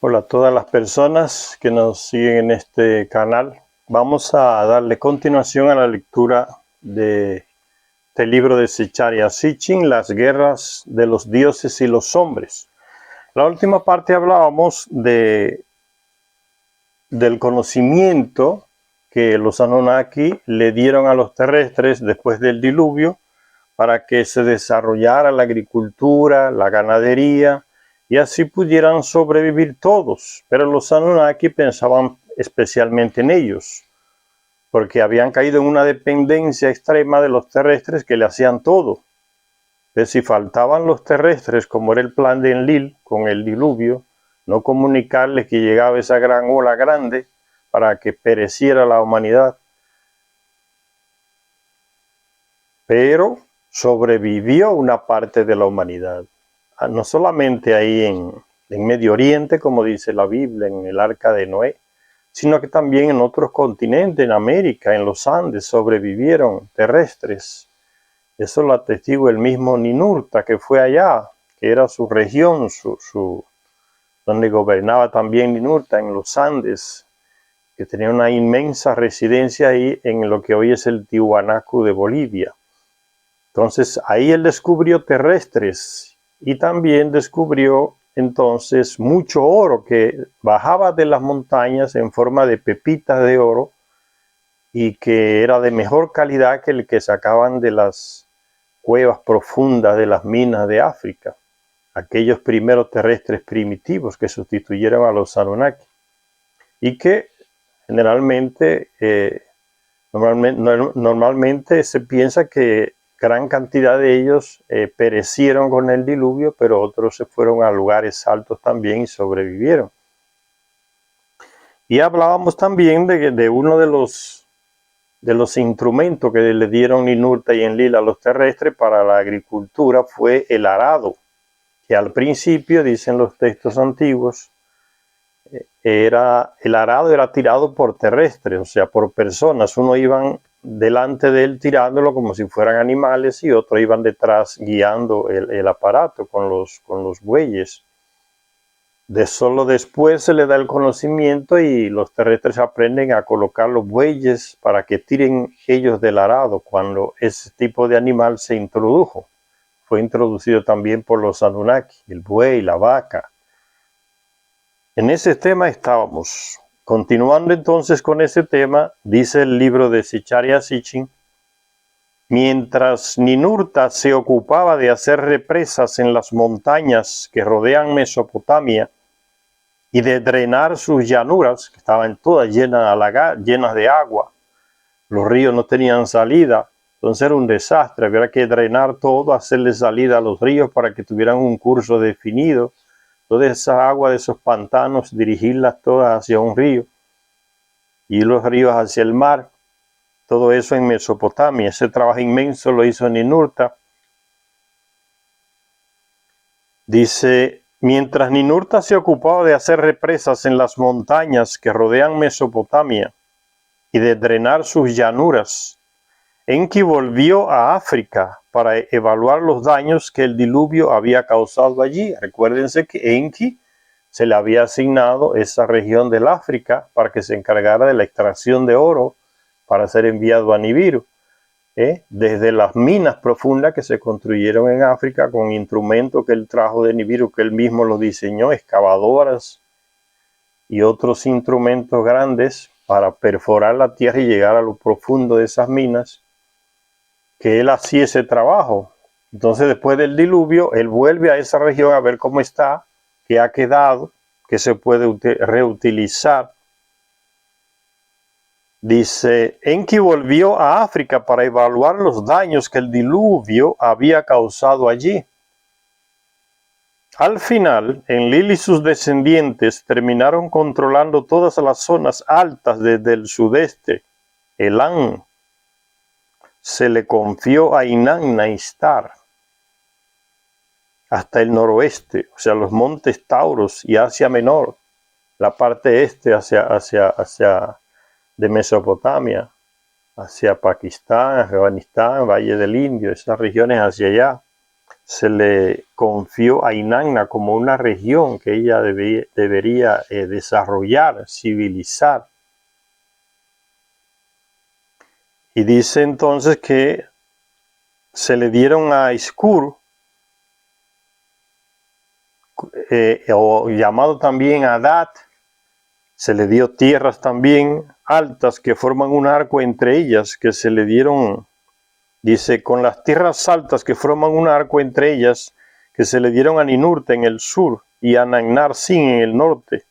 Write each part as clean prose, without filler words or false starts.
Hola a todas las personas que nos siguen en este canal. Vamos a darle continuación a la lectura de este libro de Zecharia Sitchin, Las guerras de los dioses y los hombres. La última parte hablábamos del conocimiento que los Anunnaki le dieron a los terrestres después del diluvio para que se desarrollara la agricultura, la ganadería, y así pudieran sobrevivir todos. Pero los Anunnaki pensaban especialmente en ellos, porque habían caído en una dependencia extrema de los terrestres que le hacían todo. Entonces, si faltaban los terrestres, como era el plan de Enlil con el diluvio, no comunicarles que llegaba esa gran ola grande para que pereciera la humanidad. Pero sobrevivió una parte de la humanidad. No solamente ahí en Medio Oriente, como dice la Biblia, en el Arca de Noé, sino que también en otros continentes, en América, en los Andes, sobrevivieron terrestres. Eso lo atestigua el mismo Ninurta, que fue allá, que era su región, donde gobernaba también Ninurta, en los Andes, que tenía una inmensa residencia ahí en lo que hoy es el Tiwanaku de Bolivia. Entonces ahí él descubrió terrestres y también descubrió entonces mucho oro que bajaba de las montañas en forma de pepitas de oro y que era de mejor calidad que el que sacaban de las cuevas profundas de las minas de África, aquellos primeros terrestres primitivos que sustituyeron a los Anunnaki y que generalmente normalmente se piensa que gran cantidad de ellos perecieron con el diluvio, pero otros se fueron a lugares altos también y sobrevivieron. Y hablábamos también de uno de los instrumentos que le dieron Ninurta y Enlil a los terrestres para la agricultura fue el arado, que al principio, dicen los textos antiguos, el arado era tirado por terrestres, o sea, por personas. Uno iban delante de él tirándolo como si fueran animales y otros iban detrás guiando el aparato con los bueyes. Solo después se le da el conocimiento y los terrestres aprenden a colocar los bueyes para que tiren ellos del arado cuando ese tipo de animal se introdujo. Fue introducido también por los Anunnaki, el buey, la vaca. En ese tema estábamos. Continuando entonces con ese tema, dice el libro de Zecharia Sitchin, mientras Ninurta se ocupaba de hacer represas en las montañas que rodean Mesopotamia y de drenar sus llanuras, que estaban todas llenas de agua, los ríos no tenían salida, entonces era un desastre, había que drenar todo, hacerle salida a los ríos para que tuvieran un curso definido, toda esa agua de esos pantanos, dirigirlas todas hacia un río y los ríos hacia el mar. Todo eso en Mesopotamia. Ese trabajo inmenso lo hizo Ninurta. Dice, mientras Ninurta se ocupaba de hacer represas en las montañas que rodean Mesopotamia y de drenar sus llanuras, Enki volvió a África para evaluar los daños que el diluvio había causado allí. Recuérdense que Enki se le había asignado esa región del África para que se encargara de la extracción de oro para ser enviado a Nibiru. Desde las minas profundas que se construyeron en África con instrumentos que él trajo de Nibiru, que él mismo los diseñó, excavadoras y otros instrumentos grandes para perforar la tierra y llegar a lo profundo de esas minas, que él hacía ese trabajo. Entonces, después del diluvio, él vuelve a esa región a ver cómo está, qué ha quedado, qué se puede reutilizar. Dice, Enki volvió a África para evaluar los daños que el diluvio había causado allí. Al final, Enlil y sus descendientes terminaron controlando todas las zonas altas desde el sudeste, Elam. Se le confió a Inanna Ishtar hasta el noroeste, o sea, los montes Tauros y Asia Menor, la parte este hacia de Mesopotamia, hacia Pakistán, Afganistán, Valle del Indio, esas regiones hacia allá. se le confió a Inanna como una región que ella debería desarrollar, civilizar. Y dice entonces que se le dieron a Iskur, o llamado también Adad, se le dio tierras también altas que forman un arco entre ellas, que se le dieron, dice, con las tierras altas que forman un arco entre ellas, que se le dieron a Ninurta en el sur y a Nannar-Sin en el norte.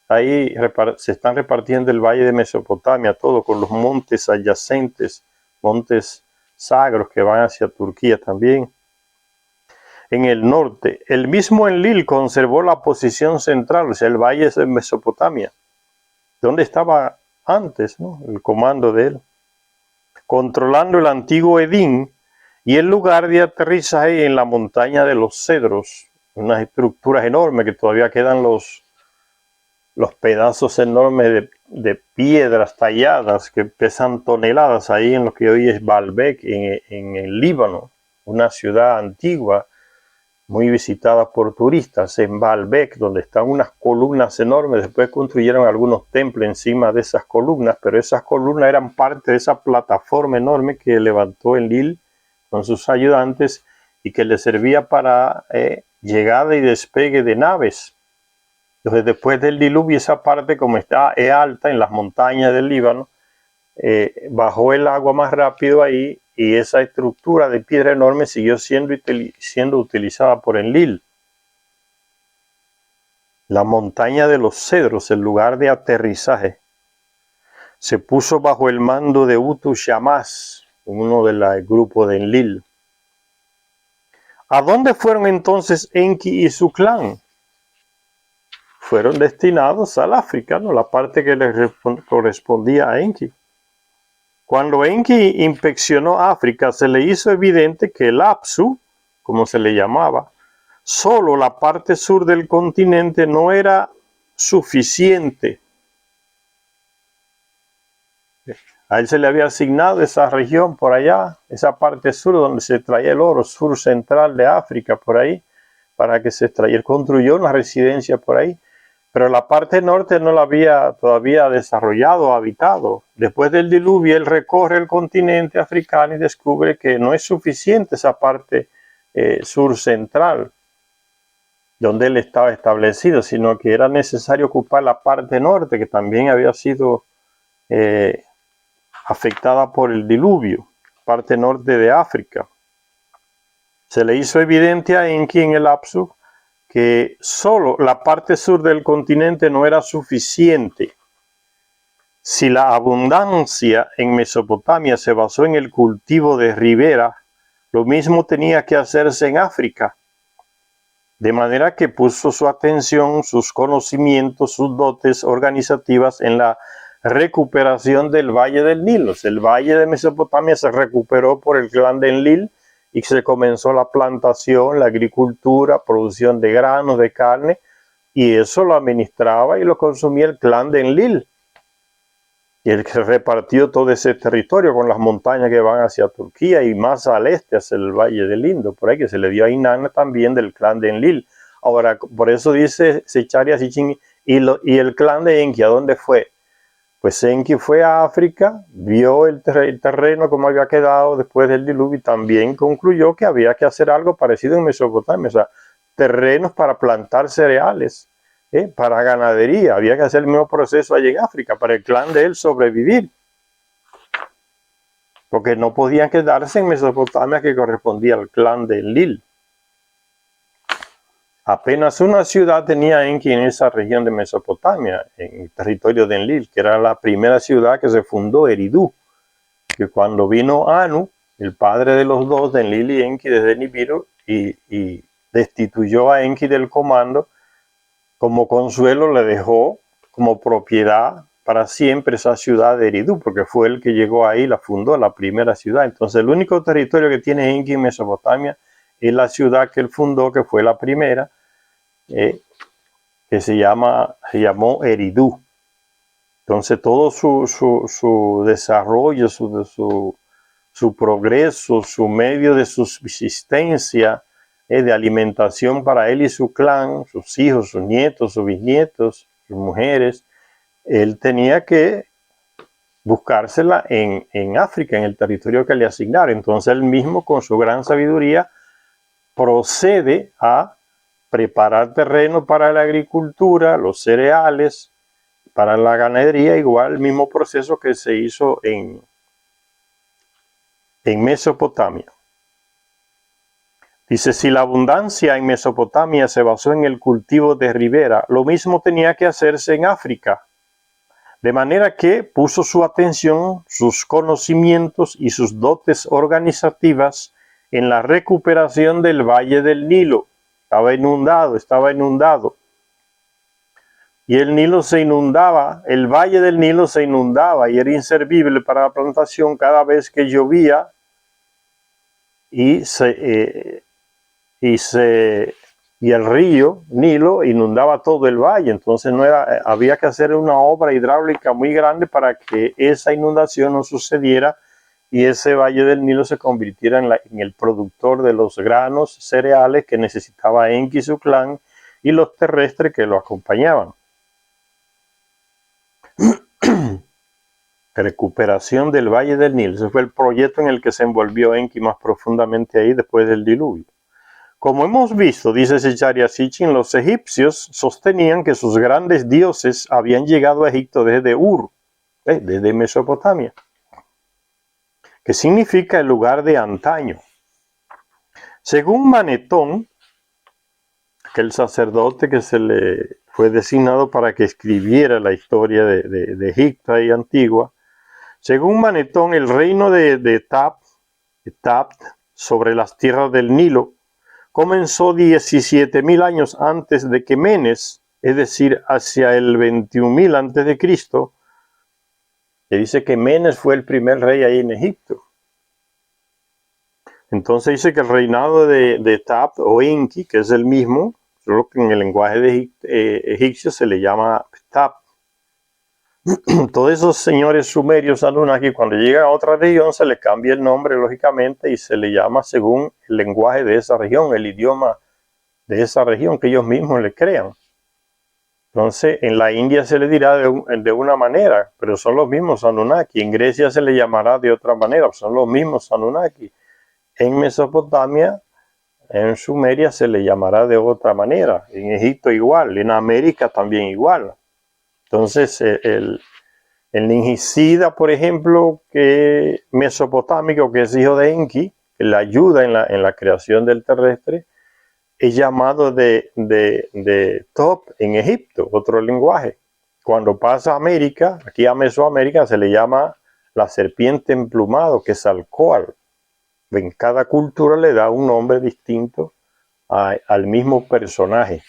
Ahí se están repartiendo el valle de Mesopotamia, todo con los montes adyacentes, montes sagros que van hacia Turquía también. En el norte, el mismo Enlil conservó la posición central, o sea, el valle de Mesopotamia, donde estaba antes, ¿no?, el comando de él, controlando el antiguo Edín y el lugar de aterrizaje en la montaña de los cedros, unas estructuras enormes que todavía quedan los pedazos enormes de piedras talladas que pesan toneladas ahí en lo que hoy es Baalbek, en el Líbano, una ciudad antigua muy visitada por turistas, en Baalbek, donde están unas columnas enormes. Después construyeron algunos templos encima de esas columnas, pero esas columnas eran parte de esa plataforma enorme que levantó Enlil con sus ayudantes y que le servía para llegada y despegue de naves. Entonces, después del diluvio, esa parte, como es alta en las montañas del Líbano, bajó el agua más rápido ahí, y esa estructura de piedra enorme siguió siendo utilizada por Enlil. La montaña de los cedros, el lugar de aterrizaje, se puso bajo el mando de Utu Shamás, uno del grupo de Enlil. ¿A dónde fueron entonces Enki y su clan? Fueron destinados al África, ¿no?, la parte que les correspondía a Enki. Cuando Enki inspeccionó África, se le hizo evidente que el Apsu, como se le llamaba, solo la parte sur del continente no era suficiente. A él se le había asignado esa región por allá, esa parte sur donde se traía el oro, sur central de África, por ahí, para que se extrayera. Construyó una residencia por ahí, pero la parte norte no la había todavía desarrollado, habitado. Después del diluvio, él recorre el continente africano y descubre que no es suficiente esa parte sur central, donde él estaba establecido, sino que era necesario ocupar la parte norte, que también había sido afectada por el diluvio, parte norte de África. Se le hizo evidente a Enki en el Apsu que solo la parte sur del continente no era suficiente. Si la abundancia en Mesopotamia se basó en el cultivo de ribera, lo mismo tenía que hacerse en África. De manera que puso su atención, sus conocimientos, sus dotes organizativas en la recuperación del Valle del Nilo. El Valle de Mesopotamia se recuperó por el clan de Enlil, y se comenzó la plantación, la agricultura, producción de granos, de carne, y eso lo administraba y lo consumía el clan de Enlil. Y él repartió todo ese territorio con las montañas que van hacia Turquía y más al este, hacia el Valle del Indo, por ahí, que se le dio a Inanna también del clan de Enlil. Ahora, por eso dice Secharia Sichin, y el clan de Enki, ¿a dónde fue? Pues Enki fue a África, vio el terreno como había quedado después del diluvio y también concluyó que había que hacer algo parecido en Mesopotamia, o sea, terrenos para plantar cereales, para ganadería. Había que hacer el mismo proceso allí en África para el clan de él sobrevivir, porque no podían quedarse en Mesopotamia, que correspondía al clan de Enlil. Apenas una ciudad tenía Enki en esa región de Mesopotamia, en el territorio de Enlil, que era la primera ciudad que se fundó, Eridu, que cuando vino Anu, el padre de los dos, de Enlil y Enki, desde Nibiru, y destituyó a Enki del comando, como consuelo le dejó como propiedad para siempre esa ciudad de Eridu, porque fue él que llegó ahí, la fundó, la primera ciudad. Entonces el único territorio que tiene Enki en Mesopotamia es la ciudad que él fundó, que fue la primera, que se llamó Eridu. Entonces todo su desarrollo, su progreso, su medio de subsistencia de alimentación para él y su clan, sus hijos, sus nietos, sus bisnietos, sus mujeres, él tenía que buscársela en África, en el territorio que le asignaron. Entonces él mismo, con su gran sabiduría, procede a preparar terreno para la agricultura, los cereales, para la ganadería, igual el mismo proceso que se hizo en Mesopotamia. Dice, si la abundancia en Mesopotamia se basó en el cultivo de ribera, lo mismo tenía que hacerse en África. De manera que puso su atención, sus conocimientos y sus dotes organizativas en la recuperación del Valle del Nilo. Estaba inundado. Y el Nilo se inundaba, el Valle del Nilo se inundaba y era inservible para la plantación cada vez que llovía y el río Nilo inundaba todo el valle. Entonces había que hacer una obra hidráulica muy grande para que esa inundación no sucediera y ese Valle del Nilo se convirtiera en el productor de los granos, cereales que necesitaba Enki y su clan y los terrestres que lo acompañaban. Recuperación del Valle del Nilo. Ese fue el proyecto en el que se envolvió Enki más profundamente ahí después del diluvio. Como hemos visto, dice Zecharia Sitchin, los egipcios sostenían que sus grandes dioses habían llegado a Egipto desde Ur, desde Mesopotamia, que significa el lugar de antaño. Según Manetón, aquel sacerdote que se le fue designado para que escribiera la historia de Egipto y antigua, según Manetón, el reino de Tapt sobre las tierras del Nilo comenzó 17.000 años antes de que Menes, es decir, hacia el 21.000 antes de Cristo. Le dice que Menes fue el primer rey ahí en Egipto. Entonces dice que el reinado de Tapt o Enki, que es el mismo, solo que en el lenguaje egipcio se le llama Tapt. Todos esos señores sumerios Anunnaki, cuando llegan a otra región, se les cambia el nombre, lógicamente, y se le llama según el lenguaje de esa región, el idioma de esa región que ellos mismos le crean. Entonces, en la India se le dirá de una manera, pero son los mismos Anunnaki. En Grecia se le llamará de otra manera, son los mismos Anunnaki. En Mesopotamia, en Sumeria se le llamará de otra manera. En Egipto igual, en América también igual. Entonces, el Ningishida, por ejemplo, que mesopotámico, que es hijo de Enki, que le ayuda en la creación del terrestre, es llamado de Top en Egipto, otro lenguaje. Cuando pasa a América, aquí a Mesoamérica, se le llama la serpiente emplumado, que es Alcoal. En cada cultura le da un nombre distinto al mismo personaje.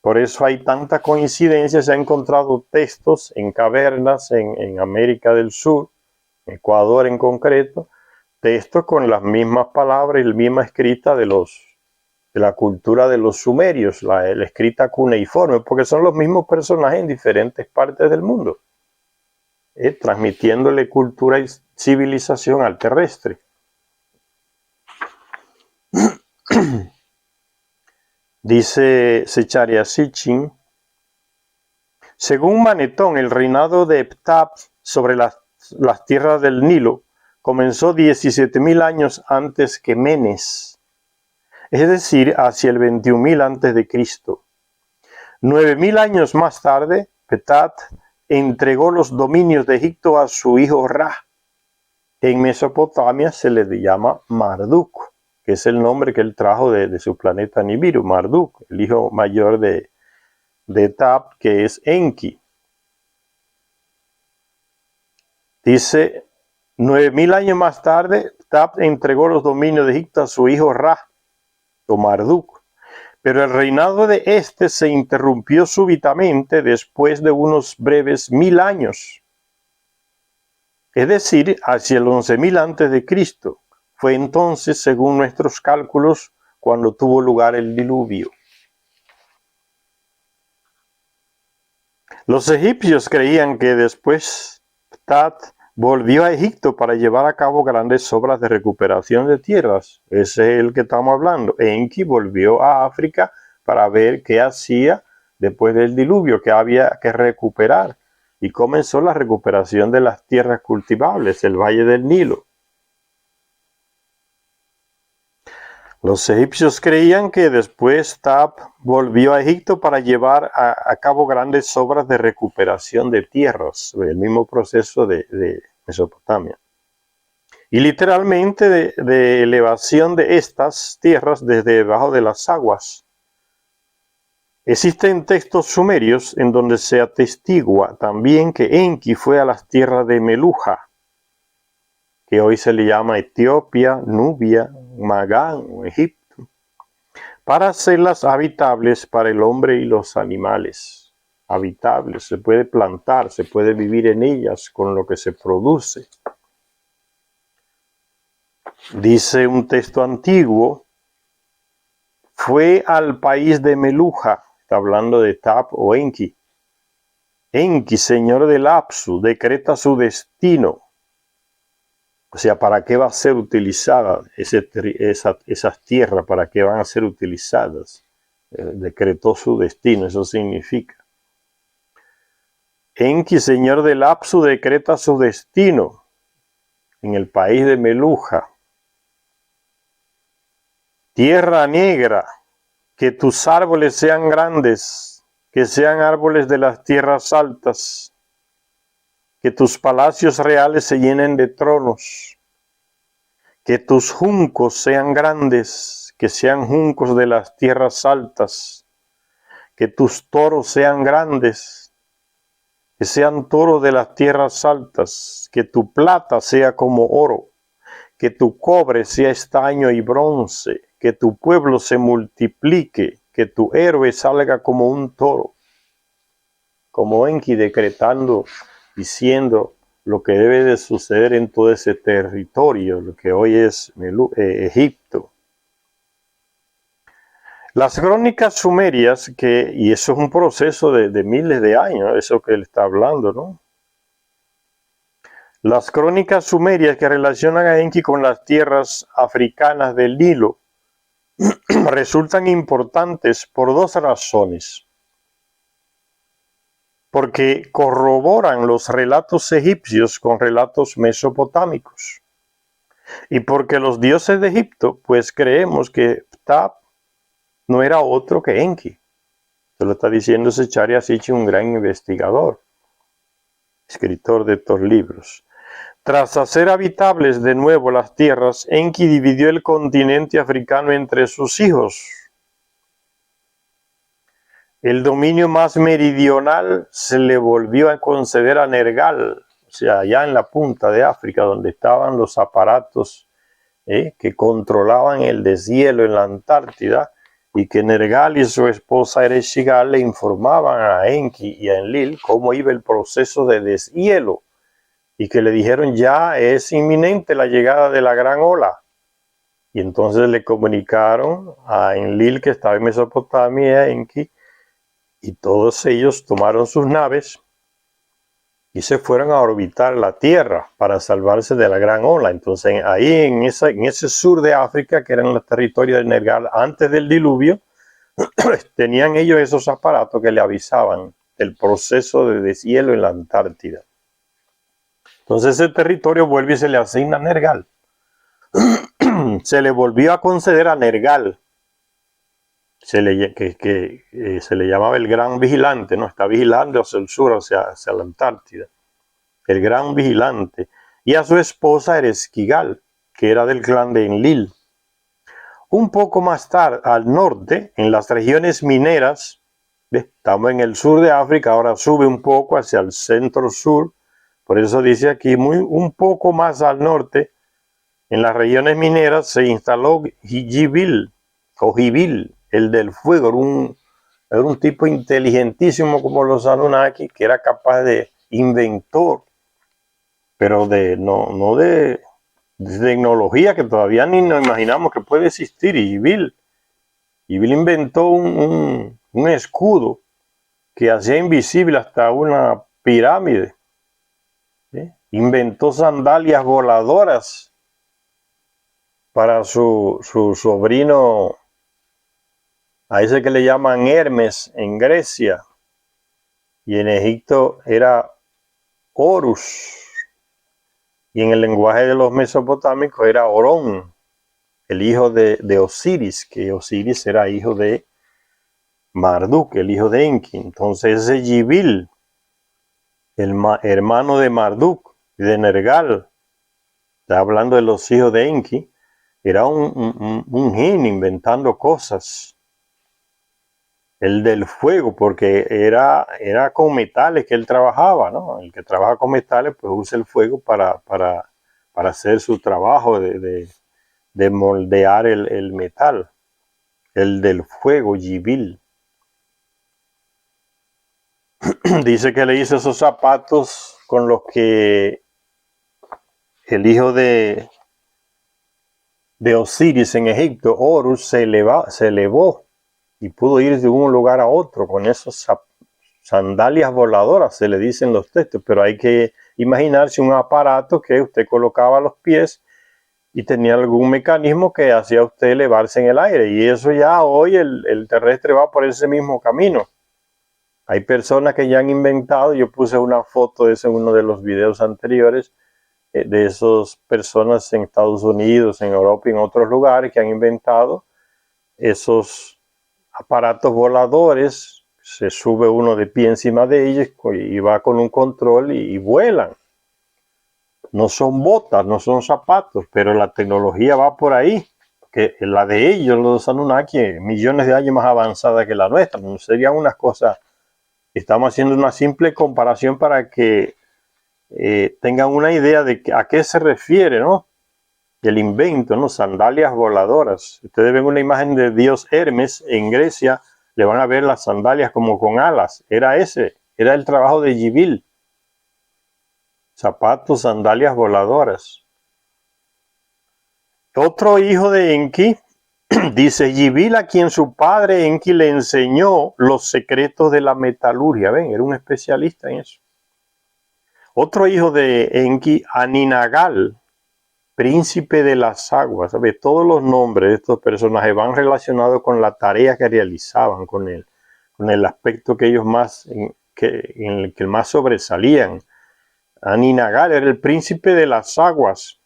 Por eso hay tanta coincidencia. Se han encontrado textos en cavernas en América del Sur, Ecuador en concreto, textos con las mismas palabras y la misma escrita de la cultura de los sumerios, la escrita cuneiforme, porque son los mismos personajes en diferentes partes del mundo, transmitiéndole cultura y civilización al terrestre. Dice Zecharia Sitchin, según Manetón, el reinado de Ptah sobre las tierras del Nilo comenzó 17.000 años antes que Menes, es decir, hacia el 21.000 antes de Cristo. 9.000 años más tarde, Ptah entregó los dominios de Egipto a su hijo Ra. En Mesopotamia se le llama Marduk, que es el nombre que él trajo de su planeta Nibiru, Marduk, el hijo mayor de Tapt, que es Enki. Dice, 9.000 años más tarde, Tapt entregó los dominios de Egipto a su hijo Ra, o Marduk, pero el reinado de este se interrumpió súbitamente después de unos breves 1.000 años, es decir, hacia el 11.000 antes de Cristo. Fue entonces, según nuestros cálculos, cuando tuvo lugar el diluvio. Los egipcios creían que después Ptah volvió a Egipto para llevar a cabo grandes obras de recuperación de tierras. Ese es el que estamos hablando. Enki volvió a África para ver qué hacía después del diluvio, que había que recuperar. Y comenzó la recuperación de las tierras cultivables, el Valle del Nilo. Los egipcios creían que después Tab volvió a Egipto para llevar a cabo grandes obras de recuperación de tierras, el mismo proceso de Mesopotamia. Y literalmente de elevación de estas tierras desde debajo de las aguas. Existen textos sumerios en donde se atestigua también que Enki fue a las tierras de Meluja, que hoy se le llama Etiopía, Nubia, Magán o Egipto, para hacerlas habitables para el hombre y los animales. Habitables, se puede plantar, se puede vivir en ellas con lo que se produce. Dice un texto antiguo, fue al país de Meluja, está hablando de Tab o Enki. Enki, señor del Apsu, decreta su destino. O sea, ¿para qué va a ser utilizada esas tierras? ¿Para qué van a ser utilizadas? Decretó su destino, eso significa. Enki, señor del Apsu, decreta su destino en el país de Meluja. Tierra negra, que tus árboles sean grandes, que sean árboles de las tierras altas, que tus palacios reales se llenen de tronos, que tus juncos sean grandes, que sean juncos de las tierras altas, que tus toros sean grandes, que sean toros de las tierras altas, que tu plata sea como oro, que tu cobre sea estaño y bronce, que tu pueblo se multiplique, que tu héroe salga como un toro. Como Enki decretando, diciendo lo que debe de suceder en todo ese territorio, lo que hoy es Egipto. Las crónicas sumerias, y eso es un proceso de miles de años, eso que él está hablando, ¿no? Las crónicas sumerias que relacionan a Enki con las tierras africanas del Nilo resultan importantes por dos razones. Porque corroboran los relatos egipcios con relatos mesopotámicos. Y porque los dioses de Egipto, pues creemos que Ptah no era otro que Enki. Se lo está diciendo Zecharia Sitchin, un gran investigador, escritor de estos libros. Tras hacer habitables de nuevo las tierras, Enki dividió el continente africano entre sus hijos. El dominio más meridional se le volvió a conceder a Nergal, o sea, allá en la punta de África, donde estaban los aparatos que controlaban el deshielo en la Antártida, y que Nergal y su esposa Ereshigal le informaban a Enki y a Enlil cómo iba el proceso de deshielo, y que le dijeron ya es inminente la llegada de la gran ola. Y entonces le comunicaron a Enlil, que estaba en Mesopotamia, a Enki, y todos ellos tomaron sus naves y se fueron a orbitar la Tierra para salvarse de la gran ola. Entonces ahí en ese sur de África, que eran los territorios de Nergal antes del diluvio, tenían ellos esos aparatos que le avisaban del proceso de deshielo en la Antártida. Entonces ese territorio vuelve y se le asigna a Nergal. Se le volvió a conceder a Nergal. Se le llamaba el gran vigilante, ¿no? Está vigilando hacia el sur, hacia la Antártida. El gran vigilante. Y a su esposa Eresquigal, que era del clan de Enlil. Un poco más tarde, al norte, en las regiones mineras, estamos en el sur de África, ahora sube un poco hacia el centro-sur, por eso dice aquí, un poco más al norte, en las regiones mineras se instaló Hijibil, o Jibil, el del fuego. Era un tipo inteligentísimo como los Anunnaki, que era capaz de inventor, pero no de tecnología que todavía ni nos imaginamos que puede existir. Y Jibil inventó un escudo que hacía invisible hasta una pirámide, ¿sí? inventó sandalias voladoras para su sobrino, a ese que le llaman Hermes en Grecia, y en Egipto era Horus, y en el lenguaje de los mesopotámicos era Orón, el hijo de Osiris, que Osiris era hijo de Marduk, el hijo de Enki. Entonces ese Yibil, el hermano de Marduk y de Nergal, está hablando de los hijos de Enki, era un genio inventando cosas. El del fuego, porque era con metales que él trabajaba, ¿no? El que trabaja con metales, pues usa el fuego para hacer su trabajo de moldear el metal. El del fuego, Yibil. Dice que le hizo esos zapatos con los que el hijo de Osiris en Egipto, Horus, se elevó y pudo ir de un lugar a otro con esos sandalias voladoras, se le dicen los textos, pero hay que imaginarse un aparato que usted colocaba a los pies y tenía algún mecanismo que hacía usted elevarse en el aire, y eso ya hoy el terrestre va por ese mismo camino. Hay personas que ya han inventado, yo puse una foto de eso en uno de los videos anteriores, de esas personas en Estados Unidos, en Europa y en otros lugares que han inventado esos aparatos voladores. Se sube uno de pie encima de ellos y va con un control y vuelan. No son botas, no son zapatos, pero la tecnología va por ahí, que la de ellos, los Anunnaki, millones de años más avanzada que la nuestra. No serían unas cosas. Estamos haciendo una simple comparación para que tengan una idea de a qué se refiere, ¿no? El invento, ¿no? Sandalias voladoras. Ustedes ven una imagen de Dios Hermes en Grecia, le van a ver las sandalias como con alas. Era el trabajo de Yibil. Zapatos, sandalias voladoras. Otro hijo de Enki, dice Yibil, a quien su padre Enki le enseñó los secretos de la metalurgia. Ven, era un especialista en eso. Otro hijo de Enki, Aninagal, príncipe de las aguas. ¿Sabe? Todos los nombres de estos personajes van relacionados con la tarea que realizaban, con el aspecto que ellos en el que más sobresalían. Aninagal era el príncipe de las aguas.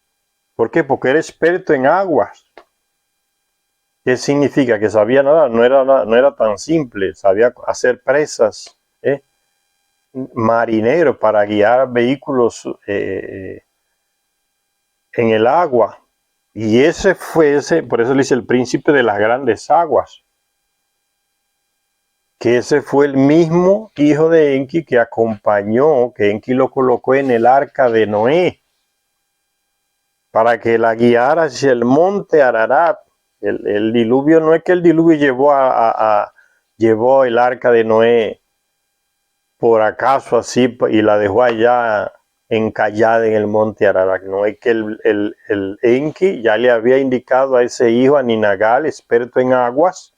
¿Por qué? Porque era experto en aguas. ¿Qué significa? Que sabía nadar. No era tan simple. Sabía hacer presas, marinero para guiar vehículos en el agua. Y por eso le dice el príncipe de las grandes aguas. Que ese fue el mismo hijo de Enki que acompañó, que Enki lo colocó en el arca de Noé, para que la guiara hacia el monte Ararat. El diluvio, no es que el diluvio llevó el arca de Noé por acaso así y la dejó allá encallada en el monte Ararat. No es que el Enki ya le había indicado a ese hijo, a Ninagal, experto en aguas,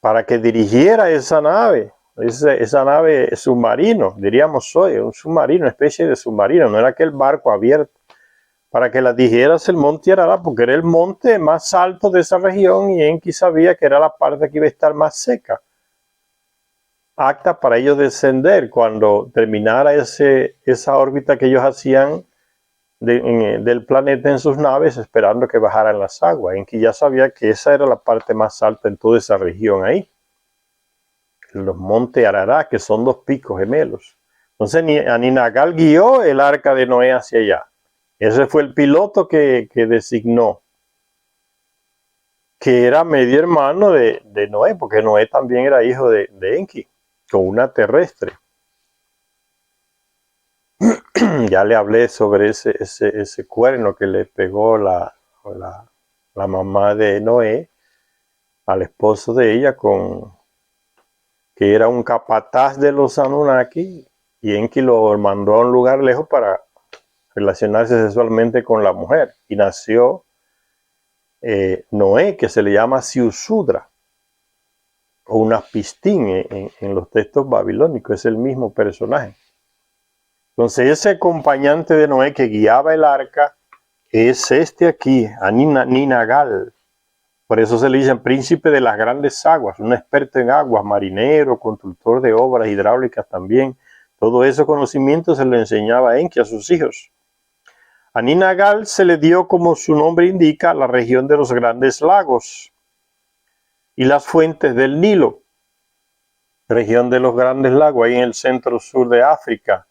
para que dirigiera esa nave. Esa nave submarino, diríamos hoy, un submarino, una especie de submarino, no era aquel barco abierto, para que la dirigiera hacia el monte Ararat, porque era el monte más alto de esa región y Enki sabía que era la parte que iba a estar más seca, apta para ellos descender cuando terminara esa órbita que ellos hacían del planeta en sus naves, esperando que bajaran las aguas. Enki ya sabía que esa era la parte más alta en toda esa región ahí, los montes Ararat, que son dos picos gemelos. Entonces Aninagal guió el arca de Noé hacia allá. Ese fue el piloto que designó, que era medio hermano de Noé, porque Noé también era hijo de Enki, con una terrestre. Ya le hablé sobre ese cuerno que le pegó la mamá de Noé al esposo de ella, que era un capataz de los Anunnaki, y Enki lo mandó a un lugar lejos para relacionarse sexualmente con la mujer, y nació Noé, que se le llama Siusudra, o Unapistín en los textos babilónicos, es el mismo personaje. Entonces ese acompañante de Noé que guiaba el arca es este aquí, Ninagal. Por eso se le dice príncipe de las grandes aguas, un experto en aguas, marinero, constructor de obras hidráulicas también. Todo ese conocimiento se lo enseñaba a Enki, a sus hijos. A Ninagal se le dio, como su nombre indica, la región de los grandes lagos y las fuentes del Nilo. Región de los grandes lagos, ahí en el centro sur de África,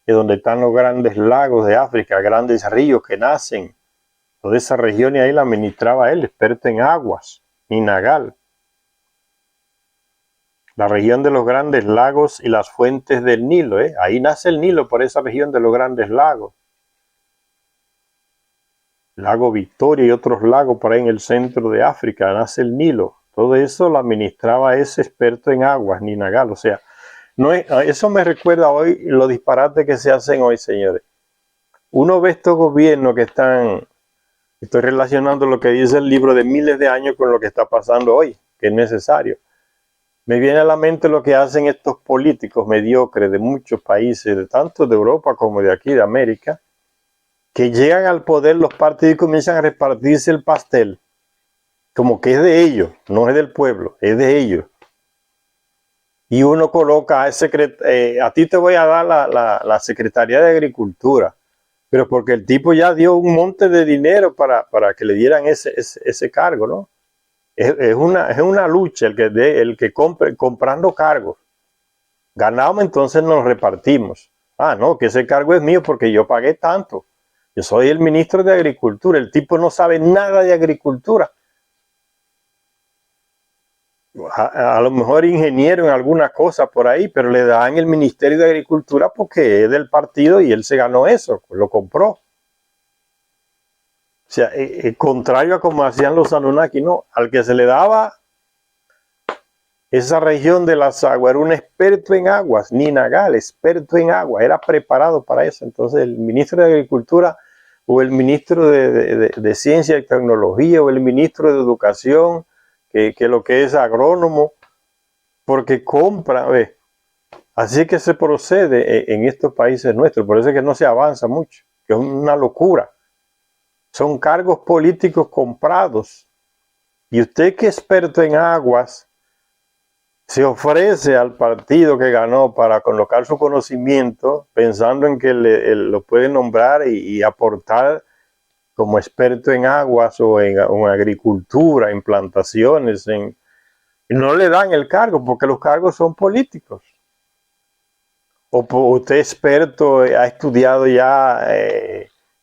es donde están los grandes lagos de África, grandes ríos que nacen. Toda esa región y ahí la administraba él, experto en aguas, Ninagal. La región de los grandes lagos y las fuentes del Nilo, ahí nace el Nilo por esa región de los grandes lagos. Lago Victoria y otros lagos por ahí en el centro de África, nace el Nilo. Todo eso lo administraba ese experto en aguas, Ninagal. O sea, no es, eso me recuerda hoy los disparates que se hacen hoy, señores. Uno ve estos gobiernos que están, estoy relacionando lo que dice el libro de miles de años con lo que está pasando hoy, que es necesario. Me viene a la mente lo que hacen estos políticos mediocres de muchos países, de tanto de Europa como de aquí, de América, que llegan al poder los partidos y comienzan a repartirse el pastel, como que es de ellos, no es del pueblo, es de ellos. Y uno coloca a ti te voy a dar la Secretaría de Agricultura, pero porque el tipo ya dio un monte de dinero para que le dieran ese cargo, ¿no? Es una lucha el que compre, comprando cargos. Ganamos, entonces nos repartimos. Ah, no, que ese cargo es mío porque yo pagué tanto. Yo soy el ministro de Agricultura. El tipo no sabe nada de agricultura. A lo mejor ingeniero en alguna cosa por ahí, pero le dan el Ministerio de Agricultura porque es del partido y él se ganó eso, lo compró. O sea, contrario a como hacían los Anunnaki, no, al que se le daba esa región de las aguas, era un experto en aguas, Ninagal, experto en agua, era preparado para eso. Entonces el ministro de Agricultura o el ministro de Ciencia y Tecnología o el ministro de Educación, que lo que es agrónomo, porque compra, ¿ves? Así que se procede en estos países nuestros, por eso es que no se avanza mucho, que es una locura. Son cargos políticos comprados. Y usted que es experto en aguas, se ofrece al partido que ganó para colocar su conocimiento, pensando en que lo puede nombrar y aportar como experto en aguas o en agricultura, en plantaciones, y no le dan el cargo porque los cargos son políticos. O usted es experto, ha estudiado ya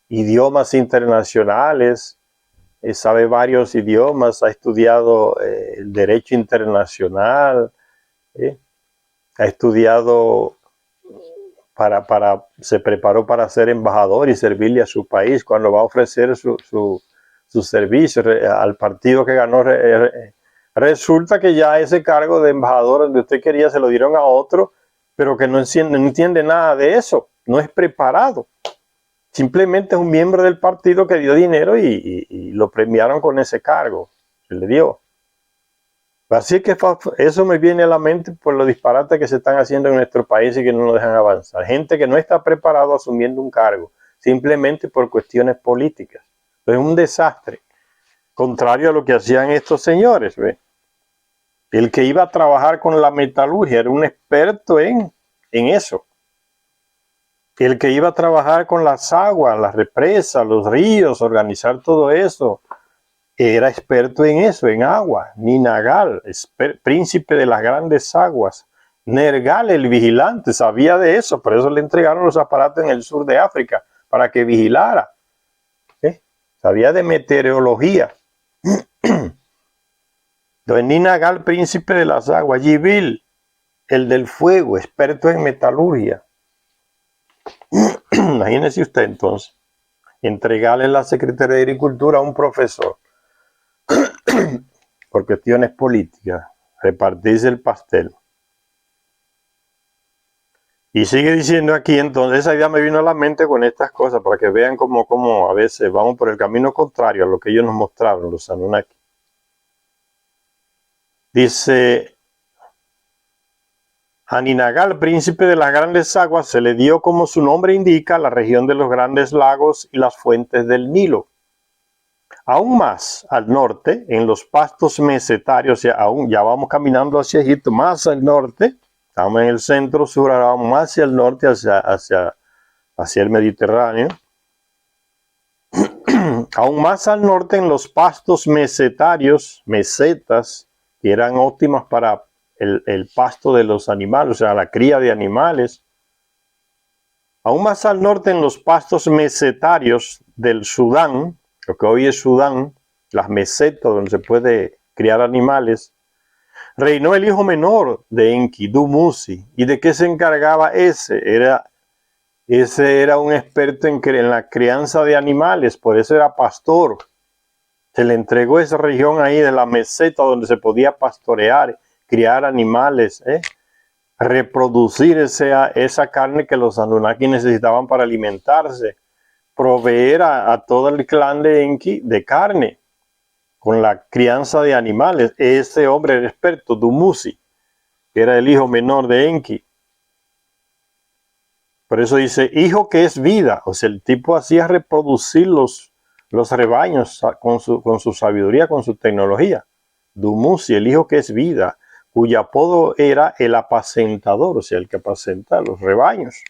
idiomas internacionales, sabe varios idiomas, ha estudiado el derecho internacional, ha estudiado se preparó para ser embajador y servirle a su país cuando va a ofrecer su servicio al partido que ganó. Resulta que ya ese cargo de embajador donde usted quería se lo dieron a otro, pero que no entiende nada de eso, no es preparado. Simplemente es un miembro del partido que dio dinero y lo premiaron con ese cargo que le dio. Así que eso me viene a la mente por los disparates que se están haciendo en nuestro país y que no nos dejan avanzar. Gente que no está preparado asumiendo un cargo, simplemente por cuestiones políticas. Es un desastre, contrario a lo que hacían estos señores, ¿ve? El que iba a trabajar con la metalurgia era un experto en eso. El que iba a trabajar con las aguas, las represas, los ríos, organizar todo eso, era experto en eso, en agua. Ninagal, príncipe de las grandes aguas. Nergal, el vigilante, sabía de eso, por eso le entregaron los aparatos en el sur de África, para que vigilara. Sabía de meteorología. Entonces, Ninagal, príncipe de las aguas. Yibil, el del fuego, experto en metalurgia. Imagínese usted entonces, entregarle la Secretaría de Agricultura a un profesor por cuestiones políticas, repartirse el pastel. Y sigue diciendo aquí, entonces esa idea me vino a la mente con estas cosas, para que vean cómo a veces vamos por el camino contrario a lo que ellos nos mostraron, los Anunnaki. Dice, A Ninagal, príncipe de las grandes aguas, se le dio, como su nombre indica, la región de los grandes lagos y las fuentes del Nilo. Aún más al norte, en los pastos mesetarios, ya vamos caminando hacia Egipto, más al norte, estamos en el centro sur, ahora vamos más hacia el norte, hacia el Mediterráneo. Aún más al norte, en los pastos mesetarios, mesetas, que eran óptimas para el pasto de los animales, o sea, la cría de animales. Aún más al norte, en los pastos mesetarios del Sudán, lo que hoy es Sudán, las mesetas donde se puede criar animales, reinó el hijo menor de Enki, Dumuzi. ¿Y de qué se encargaba ese? Ese era un experto en la crianza de animales, por eso era pastor. Se le entregó esa región ahí de la meseta donde se podía pastorear, criar animales, reproducir esa carne que los Anunnaki necesitaban para alimentarse, proveer a todo el clan de Enki de carne con la crianza de animales. Ese hombre era experto, Dumuzi, que era el hijo menor de Enki. Por eso dice, hijo que es vida. O sea, el tipo hacía reproducir los rebaños con su sabiduría, con su tecnología. Dumuzi, el hijo que es vida, cuyo apodo era el apacentador, o sea, el que apacenta los rebaños.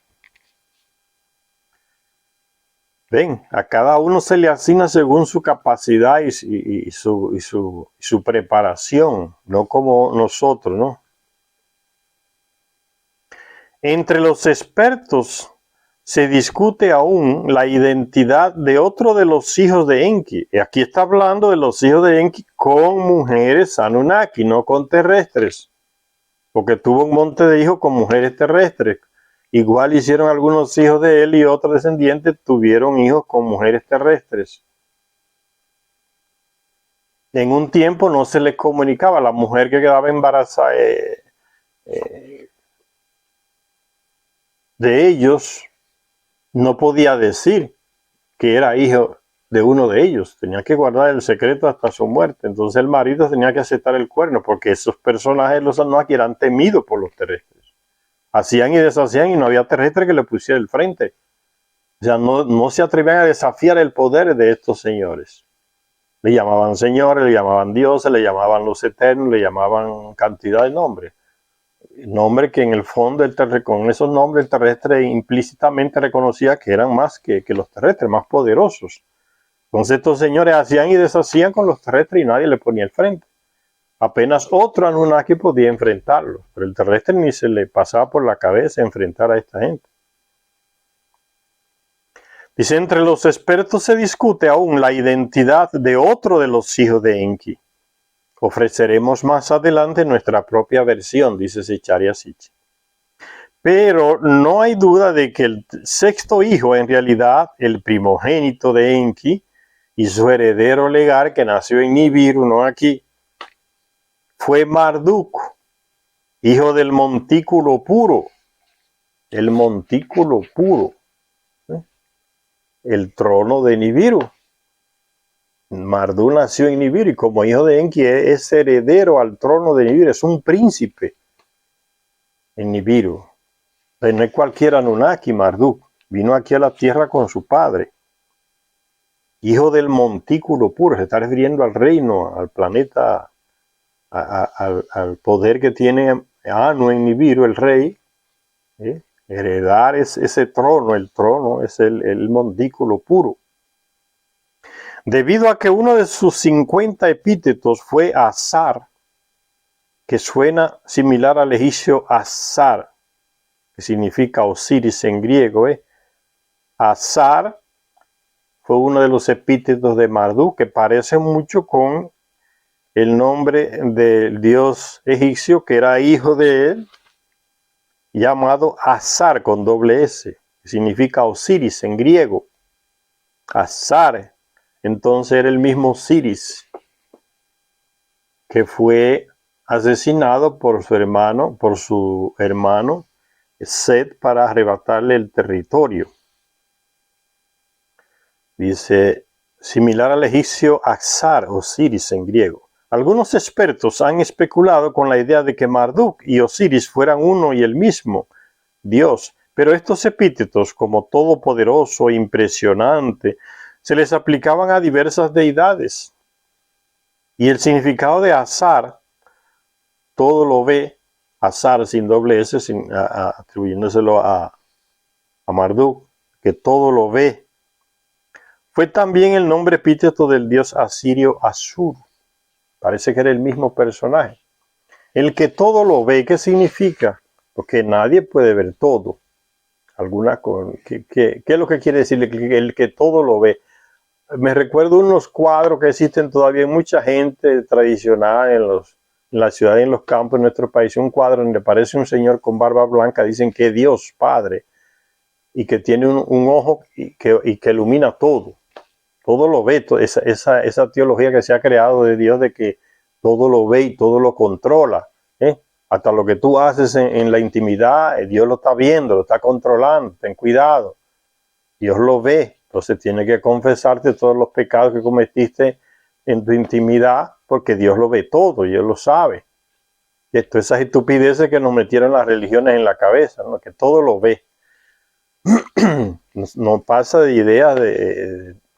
Ven, a cada uno se le asigna según su capacidad y su preparación, no como nosotros, ¿no? Entre los expertos se discute aún la identidad de otro de los hijos de Enki. Y aquí está hablando de los hijos de Enki con mujeres Anunnaki, no con terrestres. Porque tuvo un monte de hijos con mujeres terrestres. Igual hicieron algunos hijos de él y otros descendientes tuvieron hijos con mujeres terrestres. En un tiempo no se les comunicaba a la mujer que quedaba embarazada de ellos, no podía decir que era hijo de uno de ellos. Tenía que guardar el secreto hasta su muerte. Entonces el marido tenía que aceptar el cuerno porque esos personajes, los Anunnaki, eran temidos por los terrestres. Hacían y deshacían y no había terrestre que le pusiera el frente. O sea, no se atrevían a desafiar el poder de estos señores. Le llamaban señores, le llamaban dioses, le llamaban los eternos, le llamaban cantidad de nombres. Nombres que en el fondo, con esos nombres, el terrestre implícitamente reconocía que eran más que los terrestres, más poderosos. Entonces estos señores hacían y deshacían con los terrestres y nadie le ponía el frente. Apenas otro Anunnaki podía enfrentarlo, pero el terrestre ni se le pasaba por la cabeza enfrentar a esta gente. Dice, entre los expertos se discute aún la identidad de otro de los hijos de Enki. Ofreceremos más adelante nuestra propia versión, dice Zecharia Sitchin. Pero no hay duda de que el sexto hijo, en realidad el primogénito de Enki y su heredero legal, que nació en Nibiru, no aquí, fue Marduk, hijo del montículo puro. El montículo puro. El trono de Nibiru. Marduk nació en Nibiru y como hijo de Enki es heredero al trono de Nibiru, es un príncipe en Nibiru. No es cualquier Anunnaki, Marduk. Vino aquí a la tierra con su padre. Hijo del montículo puro, se está refiriendo al reino, al planeta, al poder que tiene Anu en Nibiru, el rey. Heredar ese trono, el trono es el montículo puro. Debido a que uno de sus 50 epítetos fue Azar, que suena similar al egipcio Azar, que significa Osiris en griego. Azar fue uno de los epítetos de Marduk, que parece mucho con el nombre del dios egipcio, que era hijo de él, llamado Azar con doble S, que significa Osiris en griego. Azar, entonces era el mismo Osiris, que fue asesinado por su hermano Set para arrebatarle el territorio. Dice, similar al egipcio Azar, Osiris en griego. Algunos expertos han especulado con la idea de que Marduk y Osiris fueran uno y el mismo Dios, pero estos epítetos, como todopoderoso e impresionante, se les aplicaban a diversas deidades. Y el significado de Azar, todo lo ve, Azar sin doble S, atribuyéndoselo a Marduk, que todo lo ve, fue también el nombre epíteto del dios asirio Ashur. Parece que era el mismo personaje. El que todo lo ve, ¿qué significa? Porque nadie puede ver todo. ¿Qué es lo que quiere decir el que todo lo ve? Me recuerdo unos cuadros que existen todavía en mucha gente tradicional en la ciudad y en los campos de nuestro país. Un cuadro donde aparece un señor con barba blanca, dicen que es Dios Padre y que tiene un ojo y que ilumina todo. Todo lo ve, esa teología que se ha creado de Dios de que todo lo ve y todo lo controla. Hasta lo que tú haces en la intimidad, Dios lo está viendo, lo está controlando, ten cuidado. Dios lo ve, entonces tienes que confesarte todos los pecados que cometiste en tu intimidad, porque Dios lo ve todo, Dios lo sabe. Y esto, esas estupideces que nos metieron las religiones en la cabeza, ¿no? Que todo lo ve. No pasa de ideas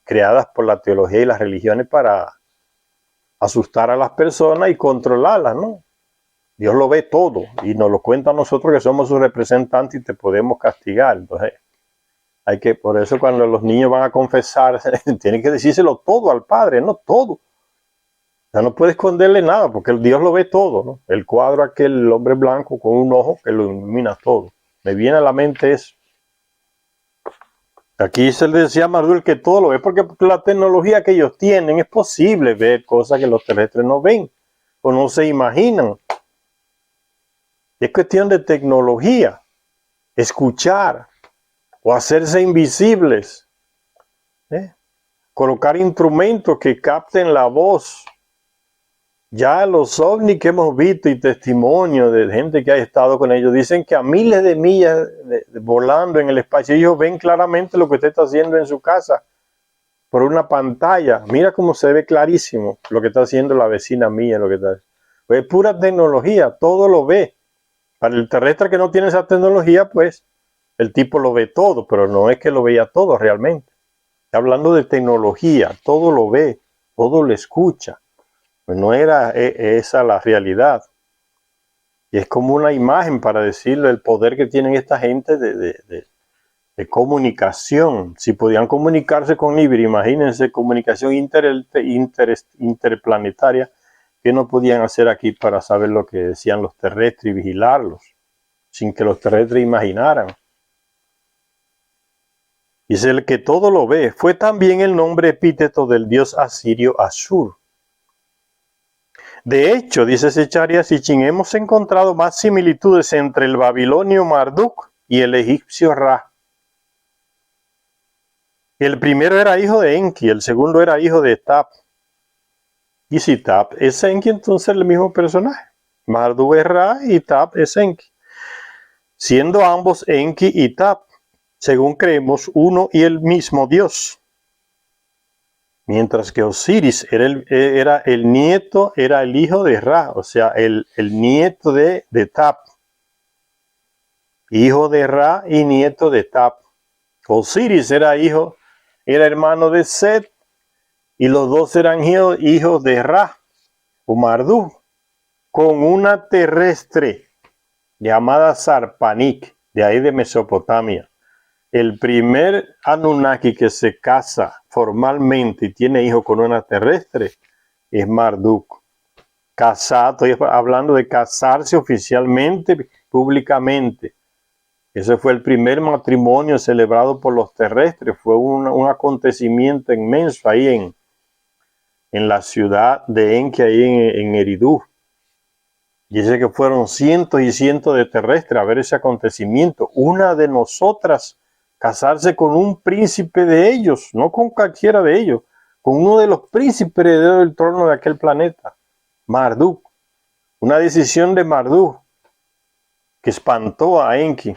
creadas por la teología y las religiones para asustar a las personas y controlarlas, ¿no? Dios lo ve todo y nos lo cuenta a nosotros que somos sus representantes y te podemos castigar. Entonces, por eso cuando los niños van a confesar, tienen que decírselo todo al Padre, no todo. O sea, no puede esconderle nada porque Dios lo ve todo, ¿no? El cuadro aquel, el hombre blanco con un ojo que lo ilumina todo. Me viene a la mente eso. Aquí se le decía a Marduk que todo lo ve porque la tecnología que ellos tienen es posible ver cosas que los terrestres no ven o no se imaginan. Es cuestión de tecnología, escuchar o hacerse invisibles, colocar instrumentos que capten la voz. Ya los ovnis que hemos visto y testimonios de gente que ha estado con ellos dicen que a miles de millas volando en el espacio ellos ven claramente lo que usted está haciendo en su casa por una pantalla. Mira cómo se ve clarísimo lo que está haciendo la vecina mía, pues es pura tecnología, todo lo ve. Para el terrestre que no tiene esa tecnología, pues el tipo lo ve todo, pero no es que lo vea todo realmente. Está hablando de tecnología, todo lo ve, todo lo escucha. Pues no era esa la realidad. Y es como una imagen para decirle el poder que tienen esta gente de comunicación. Si podían comunicarse con Iberi, imagínense, comunicación interplanetaria, que no podían hacer aquí para saber lo que decían los terrestres y vigilarlos, sin que los terrestres imaginaran. Y es el que todo lo ve. Fue también el nombre epíteto del dios asirio Ashur. De hecho, dice Zecharia Sitchin, hemos encontrado más similitudes entre el babilonio Marduk y el egipcio Ra. El primero era hijo de Enki, el segundo era hijo de Tap. Y si Tap es Enki, entonces el mismo personaje. Marduk es Ra y Tap es Enki. Siendo ambos Enki y Tap, según creemos, uno y el mismo Dios. Mientras que Osiris era el nieto, era el hijo de Ra, o sea, el nieto de Tap. Hijo de Ra y nieto de Tap. Osiris era hermano de Set, y los dos eran hijos de Ra, o Marduk, con una terrestre llamada Sarpanik, de ahí de Mesopotamia. El primer Anunnaki que se casa formalmente y tiene hijos con una terrestre es Marduk. Casado, estoy hablando de casarse oficialmente, públicamente. Ese fue el primer matrimonio celebrado por los terrestres. Fue un acontecimiento inmenso ahí en la ciudad de Enki, ahí en Eridu. Dice que fueron cientos y cientos de terrestres a ver ese acontecimiento. Una de nosotras casarse con un príncipe de ellos, no con cualquiera de ellos, con uno de los príncipes herederos del trono de aquel planeta, Marduk. Una decisión de Marduk que espantó a Enki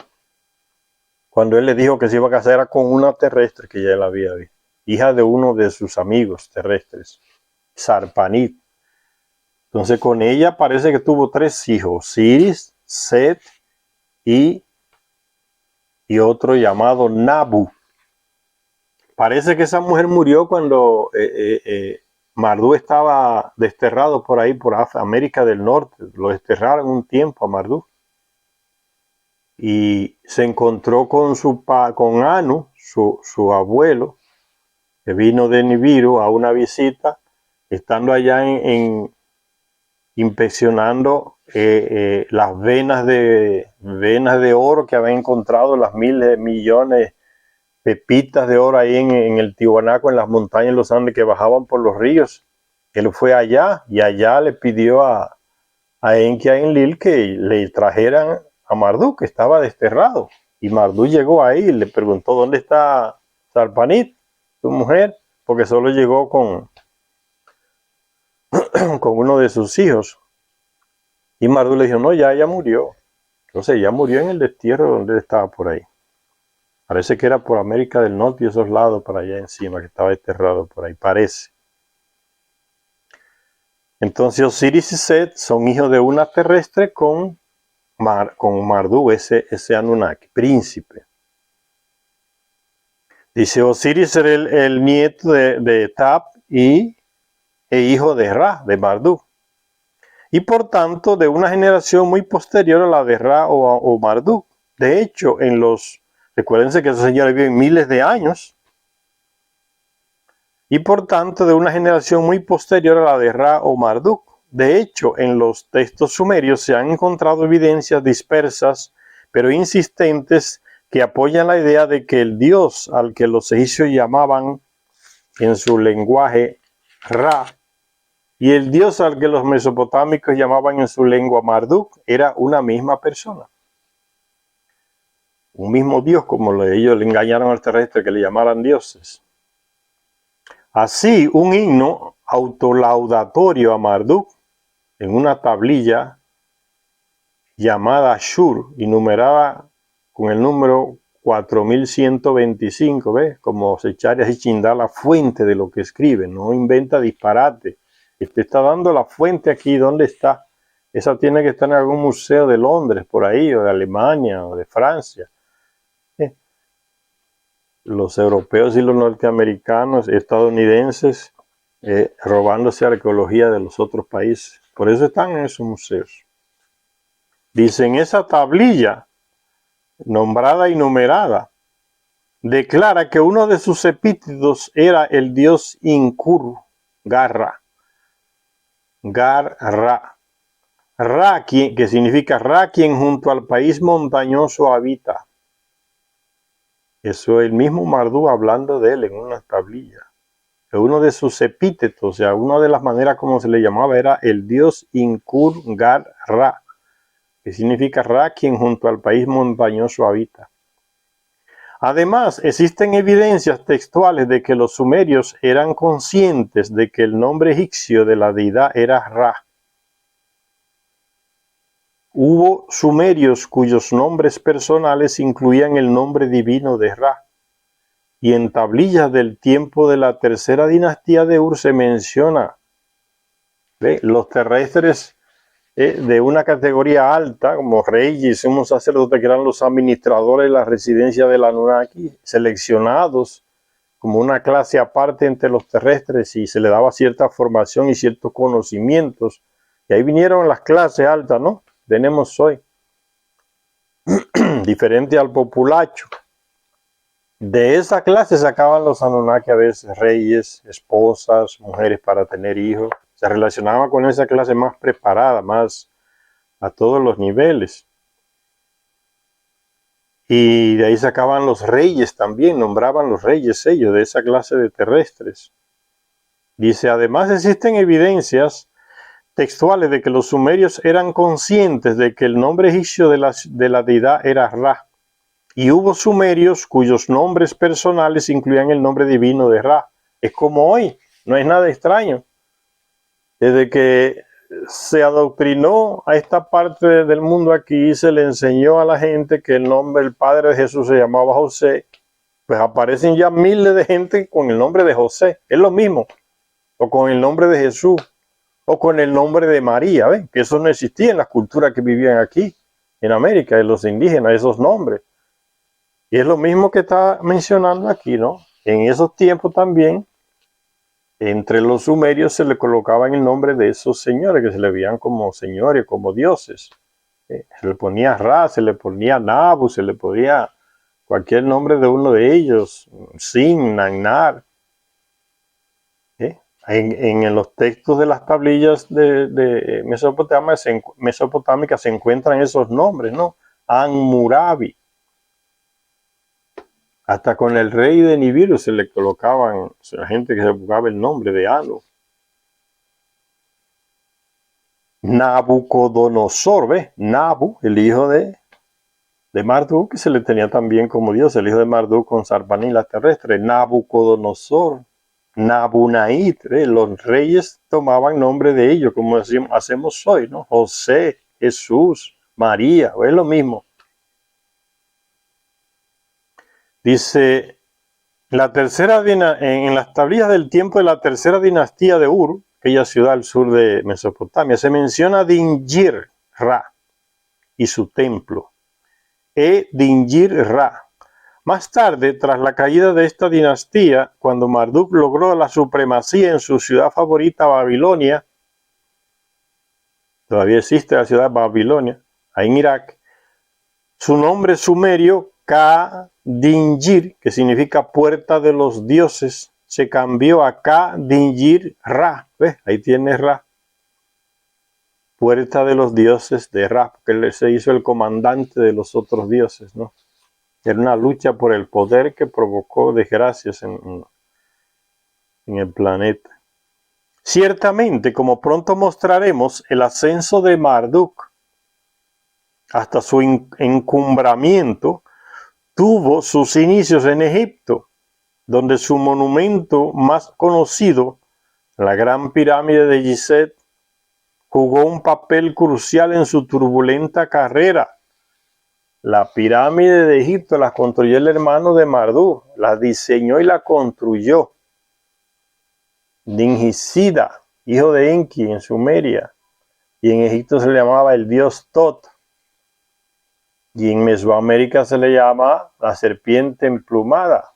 cuando él le dijo que se iba a casar con una terrestre que ya él había visto, hija de uno de sus amigos terrestres, Sarpanit. Entonces con ella parece que tuvo 3 hijos, Osiris, Set y otro llamado Nabu. Parece que esa mujer murió cuando Marduk estaba desterrado por ahí, por América del Norte. Lo desterraron un tiempo a Marduk. Y se encontró con con Anu, su abuelo, que vino de Nibiru a una visita, estando allá inspeccionando las venas de oro que habían encontrado, las miles de millones pepitas de oro ahí en el Tiwanaku, en las montañas de los Andes que bajaban por los ríos. Él fue allá y allá le pidió a Enki a Enlil que le trajeran a Marduk, que estaba desterrado. Y Marduk llegó ahí y le preguntó: ¿dónde está Sarpanit, tu mujer? Porque solo llegó con uno de sus hijos. Y Marduk le dijo: no, ya ella murió. Entonces ella murió en el destierro donde estaba por ahí. Parece que era por América del Norte y esos lados para allá encima, que estaba desterrado por ahí, parece. Entonces Osiris y Set son hijos de una terrestre con Marduk, ese Anunnaki, príncipe. Dice: Osiris era el nieto de Tap e hijo de Ra, de Marduk. Y por tanto de una generación muy posterior a la de Ra o Marduk. De hecho, recuérdense que esos señores viven miles de años. Y por tanto de una generación muy posterior a la de Ra o Marduk. De hecho, en los textos sumerios se han encontrado evidencias dispersas, pero insistentes, que apoyan la idea de que el dios al que los egipcios llamaban en su lenguaje Ra, y el dios al que los mesopotámicos llamaban en su lengua Marduk, era una misma persona. Un mismo dios, como ellos le engañaron al terrestre que le llamaran dioses. Así, un himno autolaudatorio a Marduk en una tablilla llamada Shur y numerada con el número 4125, ¿ves? Como Secharia y Chindar, la fuente de lo que escribe, no inventa disparate. Te está dando la fuente aquí, ¿dónde está? Esa tiene que estar en algún museo de Londres, por ahí, o de Alemania, o de Francia. Los europeos y los norteamericanos, estadounidenses, robándose arqueología de los otros países. Por eso están en esos museos. Dicen: esa tablilla, nombrada y numerada, declara que uno de sus epítetos era el dios Inkur, Garra. Ra, que significa Ra, quien junto al país montañoso habita. Eso es el mismo Marduk hablando de él en una tablilla. Uno de sus epítetos, o sea, una de las maneras como se le llamaba era el dios Inkur-Gar-Ra, que significa Ra, quien junto al país montañoso habita. Además, existen evidencias textuales de que los sumerios eran conscientes de que el nombre egipcio de la deidad era Ra. Hubo sumerios cuyos nombres personales incluían el nombre divino de Ra. Y en tablillas del tiempo de la tercera dinastía de Ur se menciona, los terrestres de una categoría alta, como reyes, sumos sacerdotes, que eran los administradores de la residencia del Anunnaki, seleccionados como una clase aparte entre los terrestres, y se le daba cierta formación y ciertos conocimientos. Y ahí vinieron las clases altas, ¿no? Tenemos hoy, diferente al populacho. De esa clase sacaban los Anunnaki a veces reyes, esposas, mujeres para tener hijos. Se relacionaba con esa clase más preparada, más a todos los niveles. Y de ahí sacaban los reyes también, nombraban los reyes ellos, de esa clase de terrestres. Dice: además existen evidencias textuales de que los sumerios eran conscientes de que el nombre egipcio de la deidad era Ra. Y hubo sumerios cuyos nombres personales incluían el nombre divino de Ra. Es como hoy, no es nada extraño. Desde que se adoctrinó a esta parte del mundo aquí, se le enseñó a la gente que el nombre del padre de Jesús se llamaba José, pues aparecen ya miles de gente con el nombre de José. Es lo mismo, o con el nombre de Jesús. O con el nombre de María, ¿ven? Que eso no existía en las culturas que vivían aquí, en América, de los indígenas, esos nombres. Y es lo mismo que está mencionando aquí, ¿no? En esos tiempos también, entre los sumerios se le colocaban el nombre de esos señores, que se le veían como señores, como dioses. Se le ponía Ra, se le ponía Nabu, se le ponía cualquier nombre de uno de ellos, Sin, Nagnar. En los textos de las tablillas de Mesopotámica se encuentran esos nombres, ¿no? Anmurabi. Hasta con el rey de Nibiru se le colocaban, la gente que se buscaba el nombre de Anu. Nabucodonosor, ¿ves? Nabu, el hijo de Marduk, que se le tenía también como Dios, el hijo de Marduk con Sarpanila terrestre. Nabucodonosor, Nabunait, los reyes tomaban nombre de ellos, como hacemos hoy, ¿no? José, Jesús, María, es lo mismo. Dice, en las tablillas del tiempo de la tercera dinastía de Ur, aquella ciudad al sur de Mesopotamia, se menciona Dinjir-Ra y su templo. Dinjir-Ra. Más tarde, tras la caída de esta dinastía, cuando Marduk logró la supremacía en su ciudad favorita, Babilonia, todavía existe la ciudad de Babilonia, ahí en Irak, su nombre sumerio, Ka-Dinjir, que significa puerta de los dioses, se cambió a Ka-Dinjir-Ra. ¿Ves? Ahí tiene Ra. Puerta de los dioses de Ra, porque él se hizo el comandante de los otros dioses, ¿no? Era una lucha por el poder que provocó desgracias en el planeta. Ciertamente, como pronto mostraremos, el ascenso de Marduk hasta su encumbramiento tuvo sus inicios en Egipto, donde su monumento más conocido, la Gran Pirámide de Gizeh, jugó un papel crucial en su turbulenta carrera. La pirámide de Egipto la construyó el hermano de Marduk, la diseñó y la construyó. Dingisida, hijo de Enki en Sumeria, y en Egipto se le llamaba el dios Tot, y en Mesoamérica se le llama la serpiente emplumada.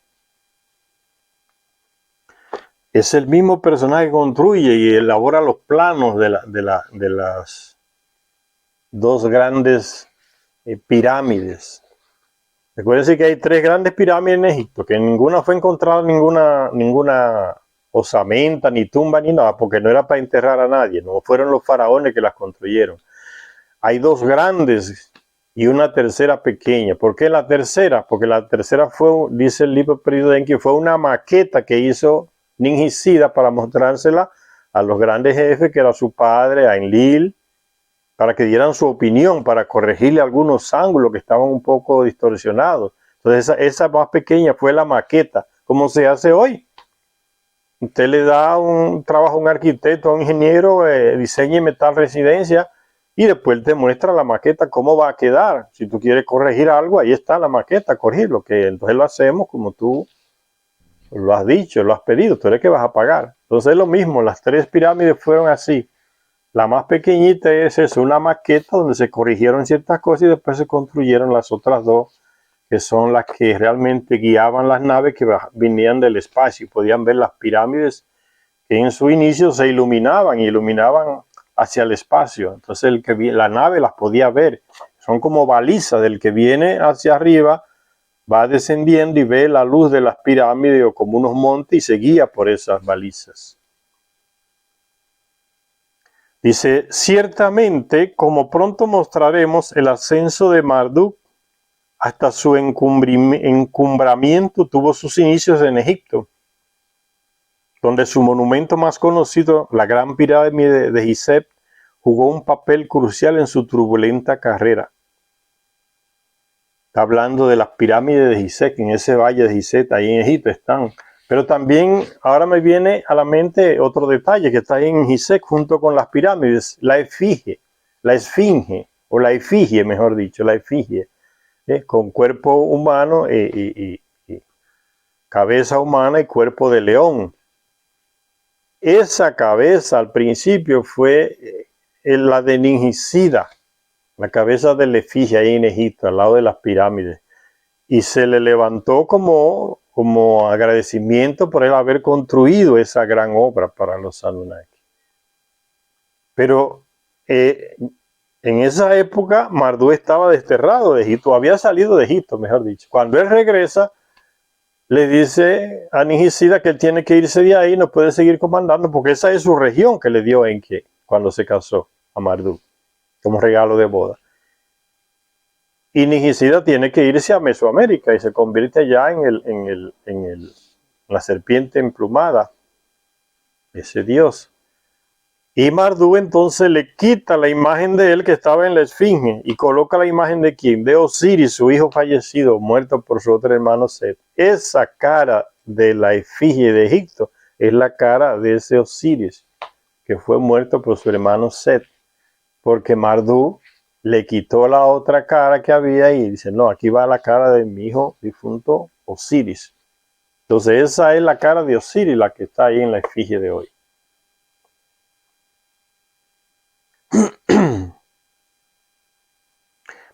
Es el mismo personaje que construye y elabora los planos de las dos grandes pirámides. Recuerden que hay tres grandes pirámides en Egipto, que ninguna fue encontrada, ninguna osamenta, ni tumba, ni nada, porque no era para enterrar a nadie, no fueron los faraones que las construyeron. Hay dos grandes y una tercera pequeña. ¿Por qué la tercera? Porque la tercera fue, dice el libro perdido de Enki, fue una maqueta que hizo Ningisida para mostrársela a los grandes jefes, que era su padre, a Enlil, para que dieran su opinión, para corregirle algunos ángulos que estaban un poco distorsionados. Entonces esa más pequeña fue la maqueta, como se hace hoy. Usted le da un trabajo a un arquitecto, a un ingeniero, diseña y metal residencia, y después te muestra la maqueta cómo va a quedar. Si tú quieres corregir algo, ahí está la maqueta, corregirlo, que entonces lo hacemos como tú lo has dicho, lo has pedido, tú eres que vas a pagar. Entonces es lo mismo, las tres pirámides fueron así. La más pequeñita es eso, una maqueta donde se corrigieron ciertas cosas y después se construyeron las otras dos, que son las que realmente guiaban las naves que venían del espacio y podían ver las pirámides que en su inicio se iluminaban hacia el espacio. Entonces la nave las podía ver. Son como balizas, del que viene hacia arriba va descendiendo y ve la luz de las pirámides o como unos montes y se guía por esas balizas. Dice, ciertamente, como pronto mostraremos, el ascenso de Marduk hasta su encumbramiento tuvo sus inicios en Egipto, donde su monumento más conocido, la Gran Pirámide de Gizeh, jugó un papel crucial en su turbulenta carrera. Está hablando de las pirámides de Gizeh, en ese valle de Gizeh, ahí en Egipto están. Pero también ahora me viene a la mente otro detalle que está ahí en Gizeh junto con las pirámides, la efigie, o la efigie, mejor dicho, la efigie, con cuerpo humano y cabeza humana y cuerpo de león. esa cabeza al principio fue la de Ningisida, la cabeza de la efigie ahí en Egipto, al lado de las pirámides. Y se le levantó como agradecimiento por él haber construido esa gran obra para los Anunnaki. Pero en esa época Marduk estaba desterrado de Egipto, había salido de Egipto, mejor dicho. Cuando él regresa, le dice a Ningisida que él tiene que irse de ahí, no puede seguir comandando, porque esa es su región que le dio Enki cuando se casó a Marduk, como regalo de boda. Y Ningisida tiene que irse a Mesoamérica y se convierte allá en la serpiente emplumada, ese dios. Y Marduk entonces le quita la imagen de él que estaba en la esfinge y coloca la imagen de ¿quién? De Osiris, su hijo fallecido, muerto por su otro hermano Set. Esa cara de la efigie de Egipto es la cara de ese Osiris que fue muerto por su hermano Set, porque Marduk le quitó la otra cara que había y dice, no, aquí va la cara de mi hijo difunto Osiris. Entonces esa es la cara de Osiris, la que está ahí en la efigie de hoy.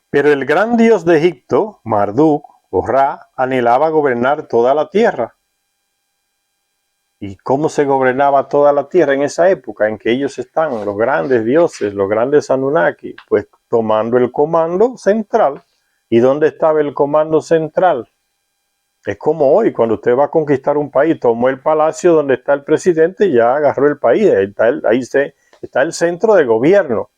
Pero el gran dios de Egipto, Marduk o Ra, anhelaba gobernar toda la tierra. ¿Y cómo se gobernaba toda la tierra en esa época en que ellos están, los grandes dioses, los grandes Anunnaki? Pues tomando el comando central. ¿Y dónde estaba el comando central? Es como hoy, cuando usted va a conquistar un país, tomó el palacio donde está el presidente y ya agarró el país. Ahí está el centro de gobierno.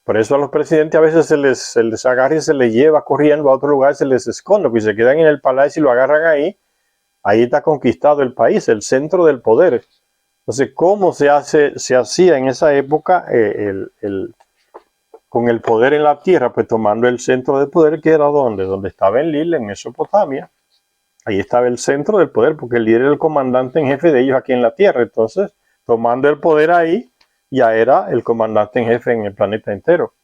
Por eso a los presidentes a veces se les agarra y se les lleva corriendo a otro lugar, se les esconde, porque se quedan en el palacio y lo agarran ahí. Ahí está conquistado el país, el centro del poder. Entonces, ¿cómo se hacía en esa época con el poder en la tierra? Pues tomando el centro del poder, que era donde estaba Enlil, en Mesopotamia. Ahí estaba el centro del poder, porque el líder era el comandante en jefe de ellos aquí en la tierra. Entonces, tomando el poder ahí, ya era el comandante en jefe en el planeta entero.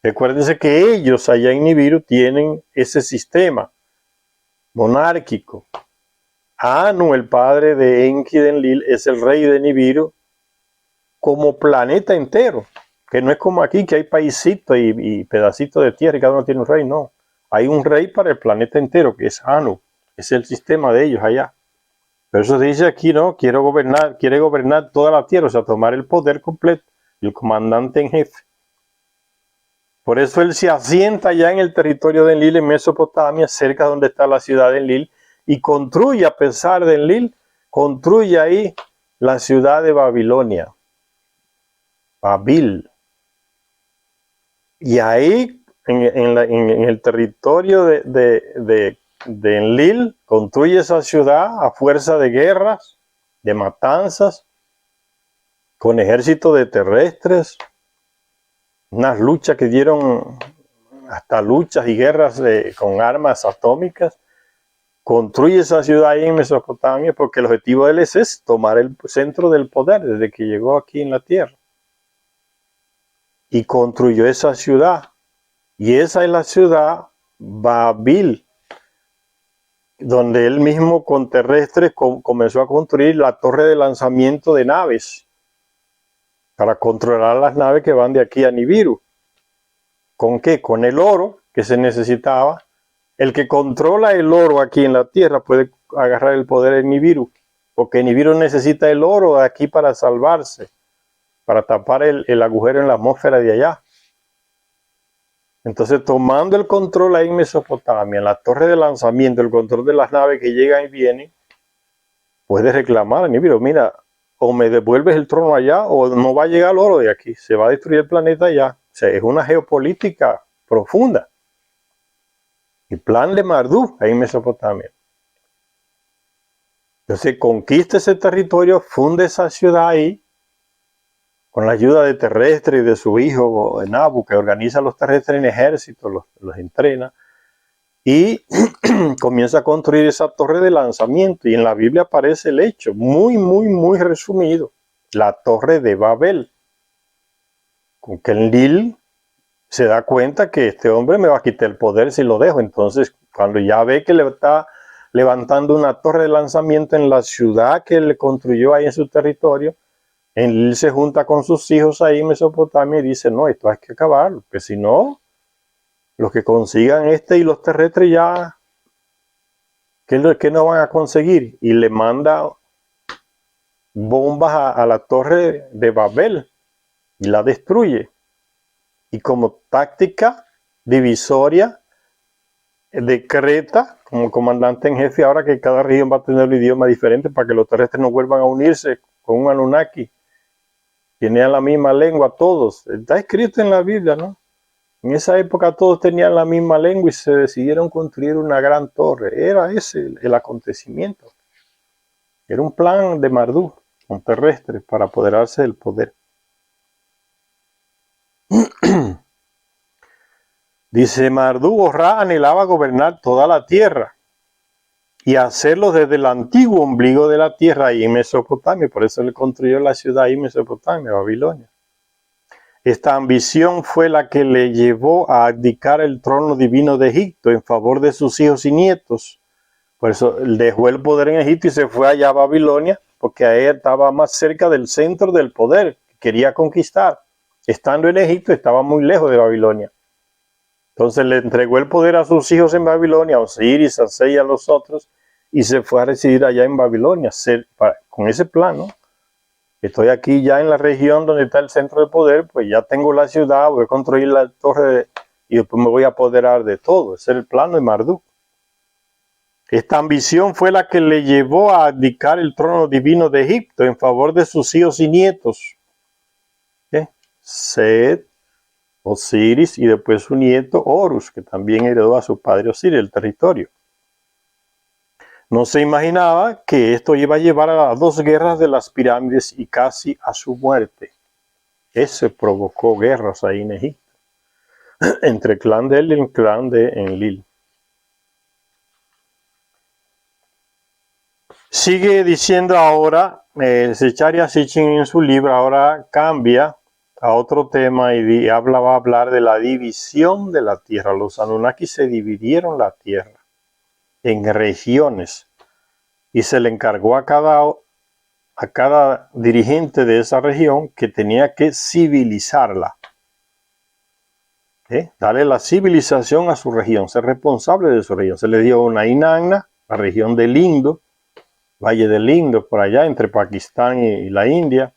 Recuérdense que ellos allá en Nibiru tienen ese sistema monárquico. Anu, el padre de Enki de Enlil, es el rey de Nibiru como planeta entero, que no es como aquí que hay paisitos y pedacitos de tierra y cada uno tiene un rey, no. Hay un rey para el planeta entero, que es Anu, es el sistema de ellos allá. Pero eso se dice aquí, ¿no? Quiere gobernar toda la tierra, o sea, tomar el poder completo, el comandante en jefe. Por eso él se asienta allá en el territorio de Enlil, en Mesopotamia, cerca donde está la ciudad de Enlil, y construye, a pesar de Enlil, construye ahí la ciudad de Babilonia, Babil. Y ahí, en el territorio de Enlil, construye esa ciudad a fuerza de guerras, de matanzas, con ejército de terrestres, unas luchas que dieron hasta luchas y guerras con armas atómicas. Construye esa ciudad ahí en Mesopotamia porque el objetivo de él es tomar el centro del poder desde que llegó aquí en la tierra. Y construyó esa ciudad. Y esa es la ciudad Babil, donde él mismo con terrestres comenzó a construir la torre de lanzamiento de naves para controlar las naves que van de aquí a Nibiru. ¿Con qué? Con el oro que se necesitaba. El que controla el oro aquí en la tierra puede agarrar el poder en Nibiru, porque Nibiru necesita el oro aquí para salvarse, para tapar el agujero en la atmósfera de allá. Entonces, tomando el control ahí en Mesopotamia, en la torre de lanzamiento, el control de las naves que llegan y vienen, puede reclamar a Nibiru, mira, o me devuelves el trono allá o no va a llegar el oro de aquí, se va a destruir el planeta allá. O sea, es una geopolítica profunda. El plan de Marduk ahí en Mesopotamia. Entonces conquista ese territorio, funde esa ciudad ahí, con la ayuda de terrestres y de su hijo Nabu, que organiza a los terrestres en ejército, los entrena, y comienza a construir esa torre de lanzamiento. Y en la Biblia aparece el hecho, muy resumido, la torre de Babel, con que Enlil se da cuenta que este hombre me va a quitar el poder si lo dejo. Entonces, cuando ya ve que le levantando una torre de lanzamiento en la ciudad que le construyó ahí en su territorio. Él se junta con sus hijos ahí en Mesopotamia y dice, no, esto hay que acabarlo, porque si no, los que consigan y los terrestres ya, ¿qué no van a conseguir? Y le manda bombas a la torre de Babel y la destruye. Y como táctica divisoria, decreta como comandante en jefe ahora que cada región va a tener un idioma diferente para que los terrestres no vuelvan a unirse con un Anunnaki. Tenían la misma lengua todos. Está escrito en la Biblia, ¿no? En esa época todos tenían la misma lengua y se decidieron construir una gran torre. Era ese el acontecimiento. Era un plan de Marduk, un terrestre, para apoderarse del poder. Dice, Marduk o Ra anhelaba gobernar toda la tierra y hacerlo desde el antiguo ombligo de la tierra ahí en Mesopotamia. Por eso le construyó la ciudad ahí en Mesopotamia, Babilonia. Esta ambición fue la que le llevó a abdicar el trono divino de Egipto en favor de sus hijos y nietos. Por eso dejó el poder en Egipto y se fue allá a Babilonia, porque ahí estaba más cerca del centro del poder que quería conquistar. Estando en Egipto estaba muy lejos de Babilonia. Entonces le entregó el poder a sus hijos en Babilonia, a Osiris, a Sei y a los otros, y se fue a residir allá en Babilonia, con ese plan, ¿no? Estoy aquí ya en la región donde está el centro de poder, pues ya tengo la ciudad, voy a construir la torre y después me voy a apoderar de todo. Ese es el plano de Marduk. Esta ambición fue la que le llevó a abdicar el trono divino de Egipto en favor de sus hijos y nietos. Set, Osiris y después su nieto Horus, que también heredó a su padre Osiris el territorio. No se imaginaba que esto iba a llevar a las 2 guerras de las pirámides y casi a su muerte. Eso provocó guerras ahí en Egipto, entre el clan de él y el clan de Enlil. Sigue diciendo ahora, Zecharia Sitchin en su libro ahora cambia a otro tema y va a hablar de la división de la tierra. Los Anunnaki se dividieron la tierra en regiones y se le encargó a cada dirigente de esa región que tenía que civilizarla. Darle la civilización a su región, ser responsable de su región. Se le dio una Inanna, la región del Indo, Valle del Indo, por allá entre Pakistán y la India.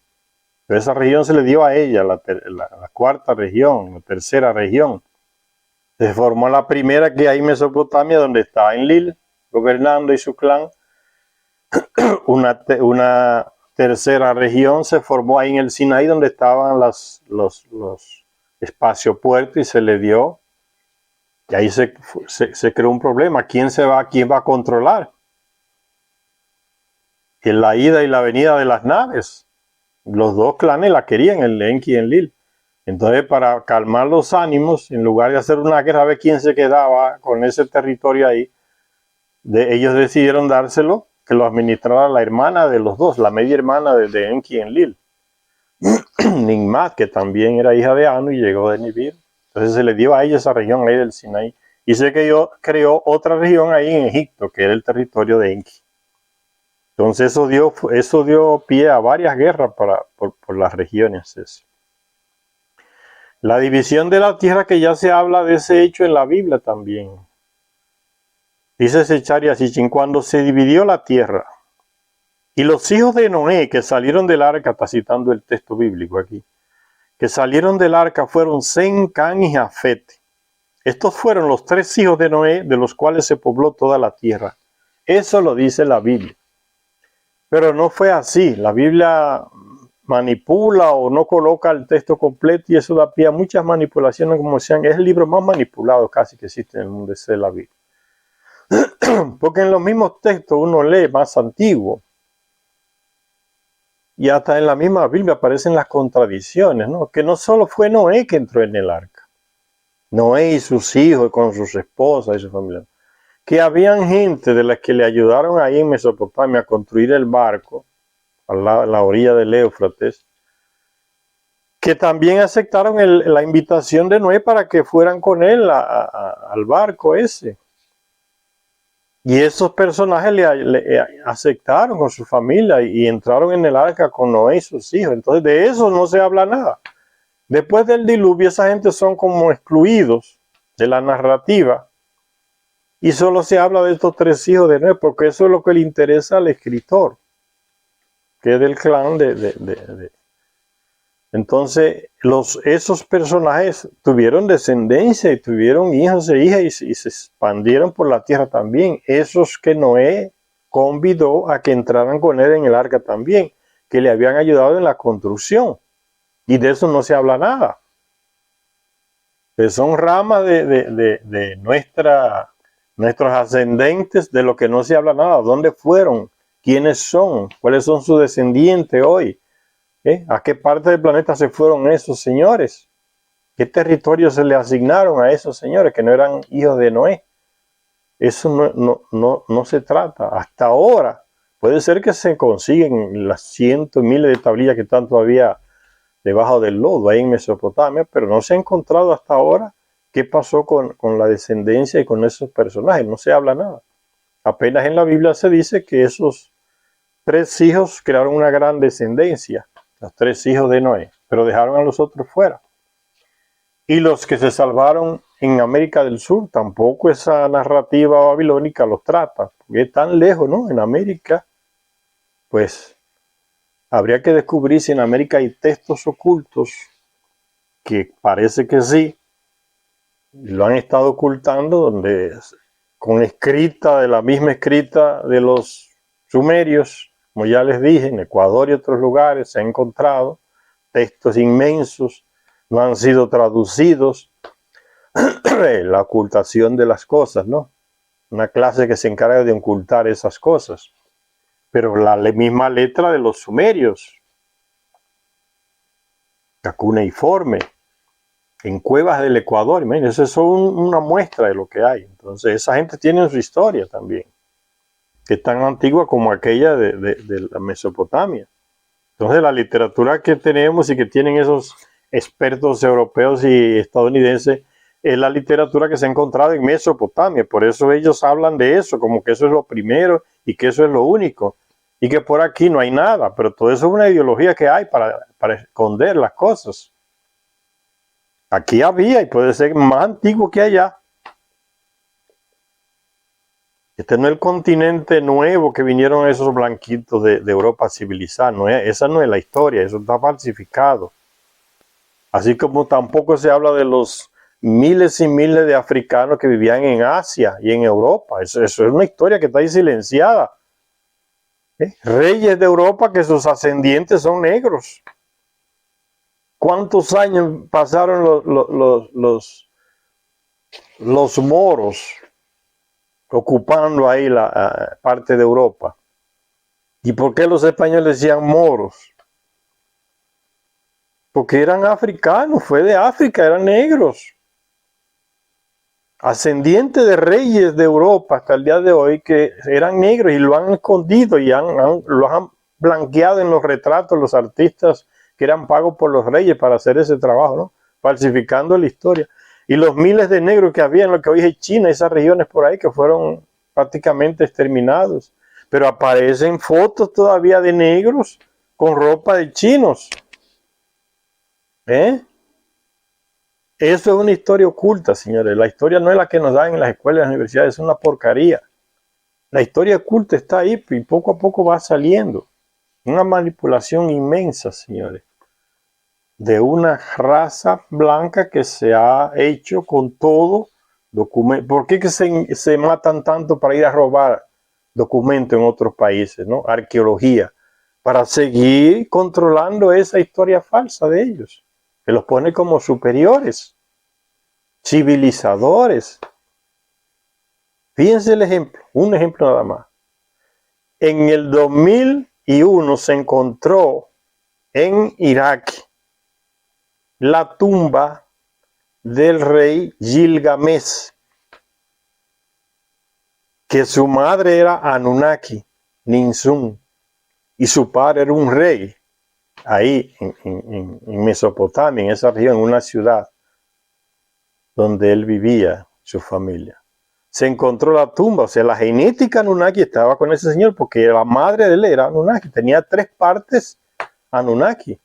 Pero esa región se le dio a ella, la 4ª región, la 3ª región. Se formó la primera que hay en Mesopotamia, donde está Enlil gobernando y su clan. Una 3ª región se formó ahí en el Sinaí, donde estaban los espaciopuertos y se le dio. Y ahí se creó un problema. ¿Quién va a controlar? En la ida y la venida de las naves. Los 2 clanes la querían, el Enki y Enlil. Entonces, para calmar los ánimos, en lugar de hacer una guerra a ver quién se quedaba con ese territorio ahí, ellos decidieron dárselo, que lo administrara la hermana de los 2, la media hermana de Enki y Enlil. Ninmat, que también era hija de Anu y llegó de Nibiru. Entonces se le dio a ella esa región ahí del Sinaí. Y se creó otra región ahí en Egipto, que era el territorio de Enki. Entonces eso dio pie a varias guerras por las regiones. Eso. La división de la tierra, que ya se habla de ese hecho en la Biblia también. Dice Zecharia Sitchin, cuando se dividió la tierra y los hijos de Noé que salieron del arca, está citando el texto bíblico aquí, que salieron del arca fueron Sem, Cam y Jafet. Estos fueron los 3 hijos de Noé, de los cuales se pobló toda la tierra. Eso lo dice la Biblia. Pero no fue así. La Biblia manipula o no coloca el texto completo y eso da pie a muchas manipulaciones, como decían. Es el libro más manipulado casi que existe en el mundo, ese de la Biblia. Porque en los mismos textos uno lee más antiguo. Y hasta en la misma Biblia aparecen las contradicciones, ¿no? Que no solo fue Noé que entró en el arca. Noé y sus hijos con sus esposas y su familia. Que habían gente de las que le ayudaron ahí en Mesopotamia a construir el barco a la orilla del Éufrates, que también aceptaron la invitación de Noé para que fueran con él al barco ese. Y esos personajes le aceptaron con su familia y entraron en el arca con Noé y sus hijos. Entonces de eso no se habla nada. Después del diluvio, esa gente son como excluidos de la narrativa. Y solo se habla de estos 3 hijos de Noé, porque eso es lo que le interesa al escritor, que es del clan de. Entonces, esos personajes tuvieron descendencia y tuvieron hijos e hijas y se expandieron por la tierra también. Esos que Noé convidó a que entraran con él en el arca también, que le habían ayudado en la construcción. Y de eso no se habla nada. Que son ramas de nuestros ascendentes, de lo que no se habla nada. ¿Dónde fueron? ¿Quiénes son? ¿Cuáles son sus descendientes hoy? ¿A qué parte del planeta se fueron esos señores? ¿Qué territorios se le asignaron a esos señores que no eran hijos de Noé? Eso no se trata. Hasta ahora puede ser que se consiguen las cientos, miles de tablillas que están todavía debajo del lodo ahí en Mesopotamia, pero no se ha encontrado hasta ahora qué pasó con la descendencia y con esos personajes. No se habla nada. Apenas en la Biblia se dice que esos 3 hijos crearon una gran descendencia, los 3 hijos de Noé, pero dejaron a los otros fuera. Y los que se salvaron en América del Sur, tampoco esa narrativa babilónica los trata, porque es tan lejos, ¿no? En América, pues habría que descubrir si en América hay textos ocultos, que parece que sí, lo han estado ocultando, donde con escrita, de la misma escrita de los sumerios, como ya les dije, en Ecuador y otros lugares se han encontrado textos inmensos, no han sido traducidos, la ocultación de las cosas, ¿no? Una clase que se encarga de ocultar esas cosas. Pero la misma letra de los sumerios, la cuneiforme, en cuevas del Ecuador, imagínense, eso es una muestra de lo que hay. Entonces esa gente tiene su historia también, que es tan antigua como aquella de la Mesopotamia. Entonces la literatura que tenemos y que tienen esos expertos europeos y estadounidenses es la literatura que se ha encontrado en Mesopotamia. Por eso ellos hablan de eso, como que eso es lo primero y que eso es lo único. Y que por aquí no hay nada, pero todo eso es una ideología que hay para esconder las cosas. Aquí había y puede ser más antiguo que allá. Este no es el continente nuevo que vinieron esos blanquitos de Europa civilizada. No es, esa no es la historia, eso está falsificado. Así como tampoco se habla de los miles y miles de africanos que vivían en Asia y en Europa. Eso es una historia que está ahí silenciada. Reyes de Europa que sus ascendientes son negros. ¿Cuántos años pasaron los moros ocupando ahí la parte de Europa? ¿Y por qué los españoles decían moros? Porque eran africanos, fue de África, eran negros. Ascendientes de reyes de Europa hasta el día de hoy que eran negros y lo han escondido y lo han blanqueado en los retratos los artistas que eran pagos por los reyes para hacer ese trabajo, ¿no? Falsificando la historia. Y los miles de negros que había en lo que hoy es China, esas regiones por ahí que fueron prácticamente exterminados. Pero aparecen fotos todavía de negros con ropa de chinos. Eso es una historia oculta, señores. La historia no es la que nos dan en las escuelas y las universidades, es una porcaría. La historia oculta está ahí y poco a poco va saliendo. Una manipulación inmensa, señores, de una raza blanca que se ha hecho con todo documento. ¿Por qué que se matan tanto para ir a robar documentos en otros países, ¿no? Arqueología, para seguir controlando esa historia falsa de ellos, que los pone como superiores, civilizadores. Fíjense el ejemplo, un ejemplo nada más. En el 2001 se encontró en Irak la tumba del rey Gilgamesh, que su madre era Anunnaki, Ninsun, y su padre era un rey, ahí en Mesopotamia, en esa región, en una ciudad donde él vivía, su familia. se encontró la tumba. O sea, la genética Anunnaki estaba con ese señor porque la madre de él era Anunnaki. Tenía 3 partes Anunnaki.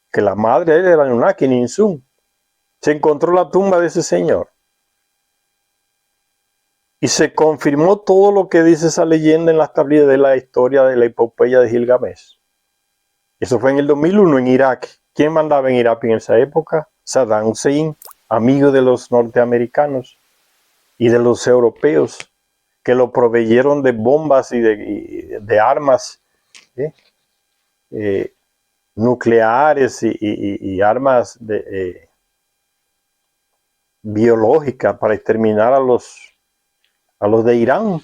Que la madre de él era Anunnaki, Ninsun. Se encontró la tumba de ese señor. Y se confirmó todo lo que dice esa leyenda en las tablillas de la historia de la epopeya de Gilgamesh. Eso fue en el 2001 en Irak. ¿Quién mandaba en Irak en esa época? Saddam Hussein, amigo de los norteamericanos y de los europeos, que lo proveyeron de bombas y de armas nucleares y armas biológicas para exterminar a los de Irán.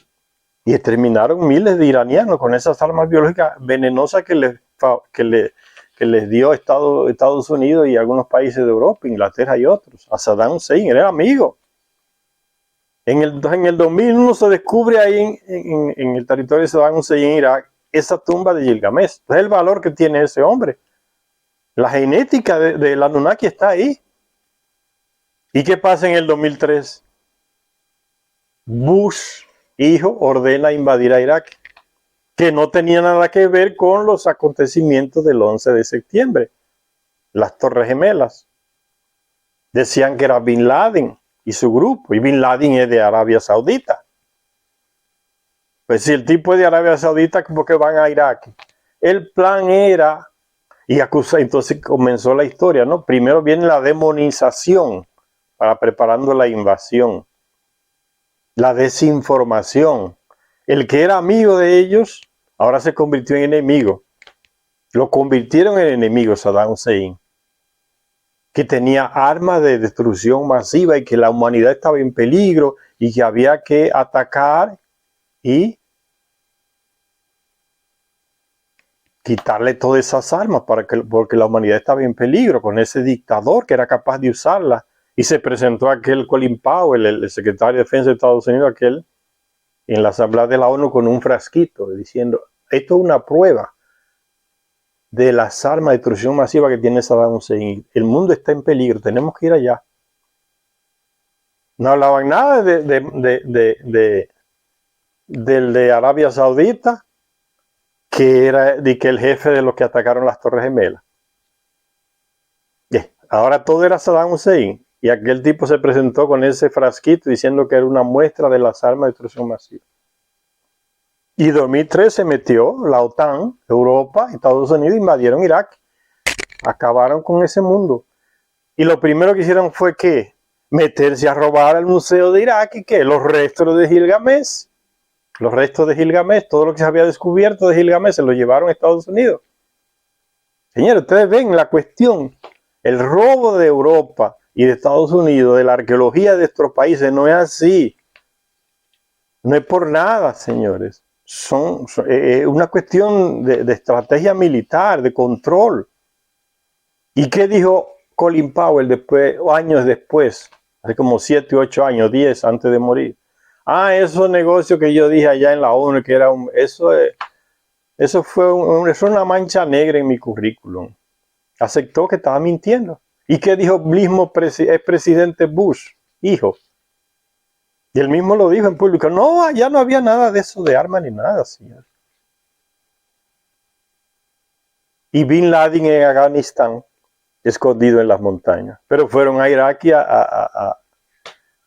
Y exterminaron miles de iranianos con esas armas biológicas venenosas que les dio Estados Unidos y algunos países de Europa, Inglaterra y otros. A Saddam Hussein, era amigo. En el 2001 se descubre ahí en el territorio de Saddam Hussein, en Irak, esa tumba de Gilgamesh. Es el valor que tiene ese hombre. La genética de la Anunnaki está ahí. ¿Y qué pasa en el 2003? Bush, hijo, ordena invadir a Irak, que no tenía nada que ver con los acontecimientos del 11 de septiembre. Las Torres Gemelas. Decían que era Bin Laden y su grupo, y Bin Laden es de Arabia Saudita. Pues si el tipo es de Arabia Saudita, ¿por qué van a Irak? El plan era, entonces comenzó la historia, ¿no? Primero viene la demonización para preparando la invasión. La desinformación. El que era amigo de ellos, ahora se convirtió en enemigo. Lo convirtieron en enemigo Saddam Hussein, que tenía armas de destrucción masiva y que la humanidad estaba en peligro y que había que atacar y quitarle todas esas armas porque la humanidad estaba en peligro con ese dictador que era capaz de usarlas. Y se presentó aquel Colin Powell, el secretario de Defensa de Estados Unidos, en la Asamblea de la ONU con un frasquito, diciendo, esto es una prueba de las armas de destrucción masiva que tiene Saddam Hussein. El mundo está en peligro, tenemos que ir allá. No hablaban nada del de Arabia Saudita, que era el jefe de los que atacaron las Torres Gemelas. Ahora todo era Saddam Hussein. Y aquel tipo se presentó con ese frasquito diciendo que era una muestra de las armas de destrucción masiva. Y en 2003 se metió la OTAN, Europa, Estados Unidos, invadieron Irak. Acabaron con ese mundo. Y lo primero que hicieron fue que meterse a robar al museo de Irak y que los restos de Gilgamesh. Los restos de Gilgamesh, todo lo que se había descubierto de Gilgamesh, se lo llevaron a Estados Unidos. Señores, ustedes ven la cuestión. El robo de Europa y de Estados Unidos, de la arqueología de nuestros países, no es así. No es por nada, señores. Es una cuestión de estrategia militar, de control. ¿Y qué dijo Colin Powell después, años después? Hace como 7, 8 años, 10 antes de morir. Esos negocios que yo dije allá en la ONU, que era eso fue una mancha negra en mi currículum. Aceptó que estaba mintiendo. ¿Y qué dijo el mismo expresidente Bush, hijo? Y él mismo lo dijo en público. No, allá no había nada de eso de armas ni nada, señor. Y Bin Laden en Afganistán, escondido en las montañas. Pero fueron a Irak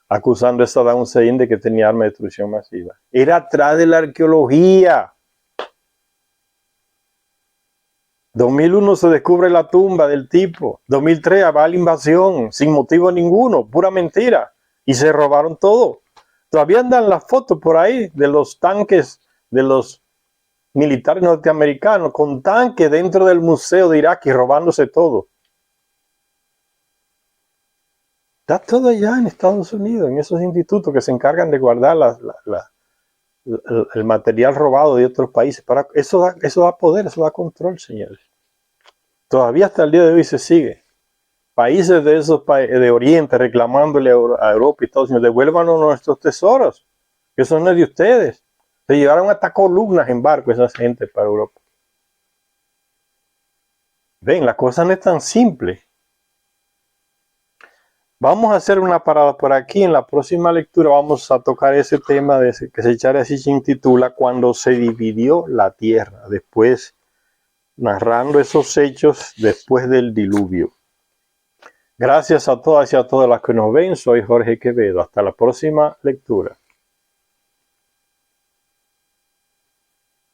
acusando a Saddam Hussein de que tenía armas de destrucción masiva. Era atrás de la arqueología. 2001 se descubre la tumba del tipo. 2003 va la invasión sin motivo ninguno, pura mentira. Y se robaron todo. Todavía andan las fotos por ahí de los tanques de los militares norteamericanos con tanques dentro del museo de Irak y robándose todo. Está todo allá en Estados Unidos, en esos institutos que se encargan de guardar el material robado de otros países. Eso da poder, eso da control, señores. Todavía hasta el día de hoy se sigue. Países de esos de Oriente reclamándole a Europa y Estados Unidos, devuélvanos nuestros tesoros, que eso no es de ustedes. Se llevaron hasta columnas en barco esas gente para Europa. Ven, la cosa no es tan simple. Vamos a hacer una parada por aquí. En la próxima lectura vamos a tocar ese tema que se así se intitula Cuando se dividió la tierra, después narrando esos hechos después del diluvio. Gracias a todas y a todos las que nos ven. Soy Jorge Quevedo. Hasta la próxima lectura.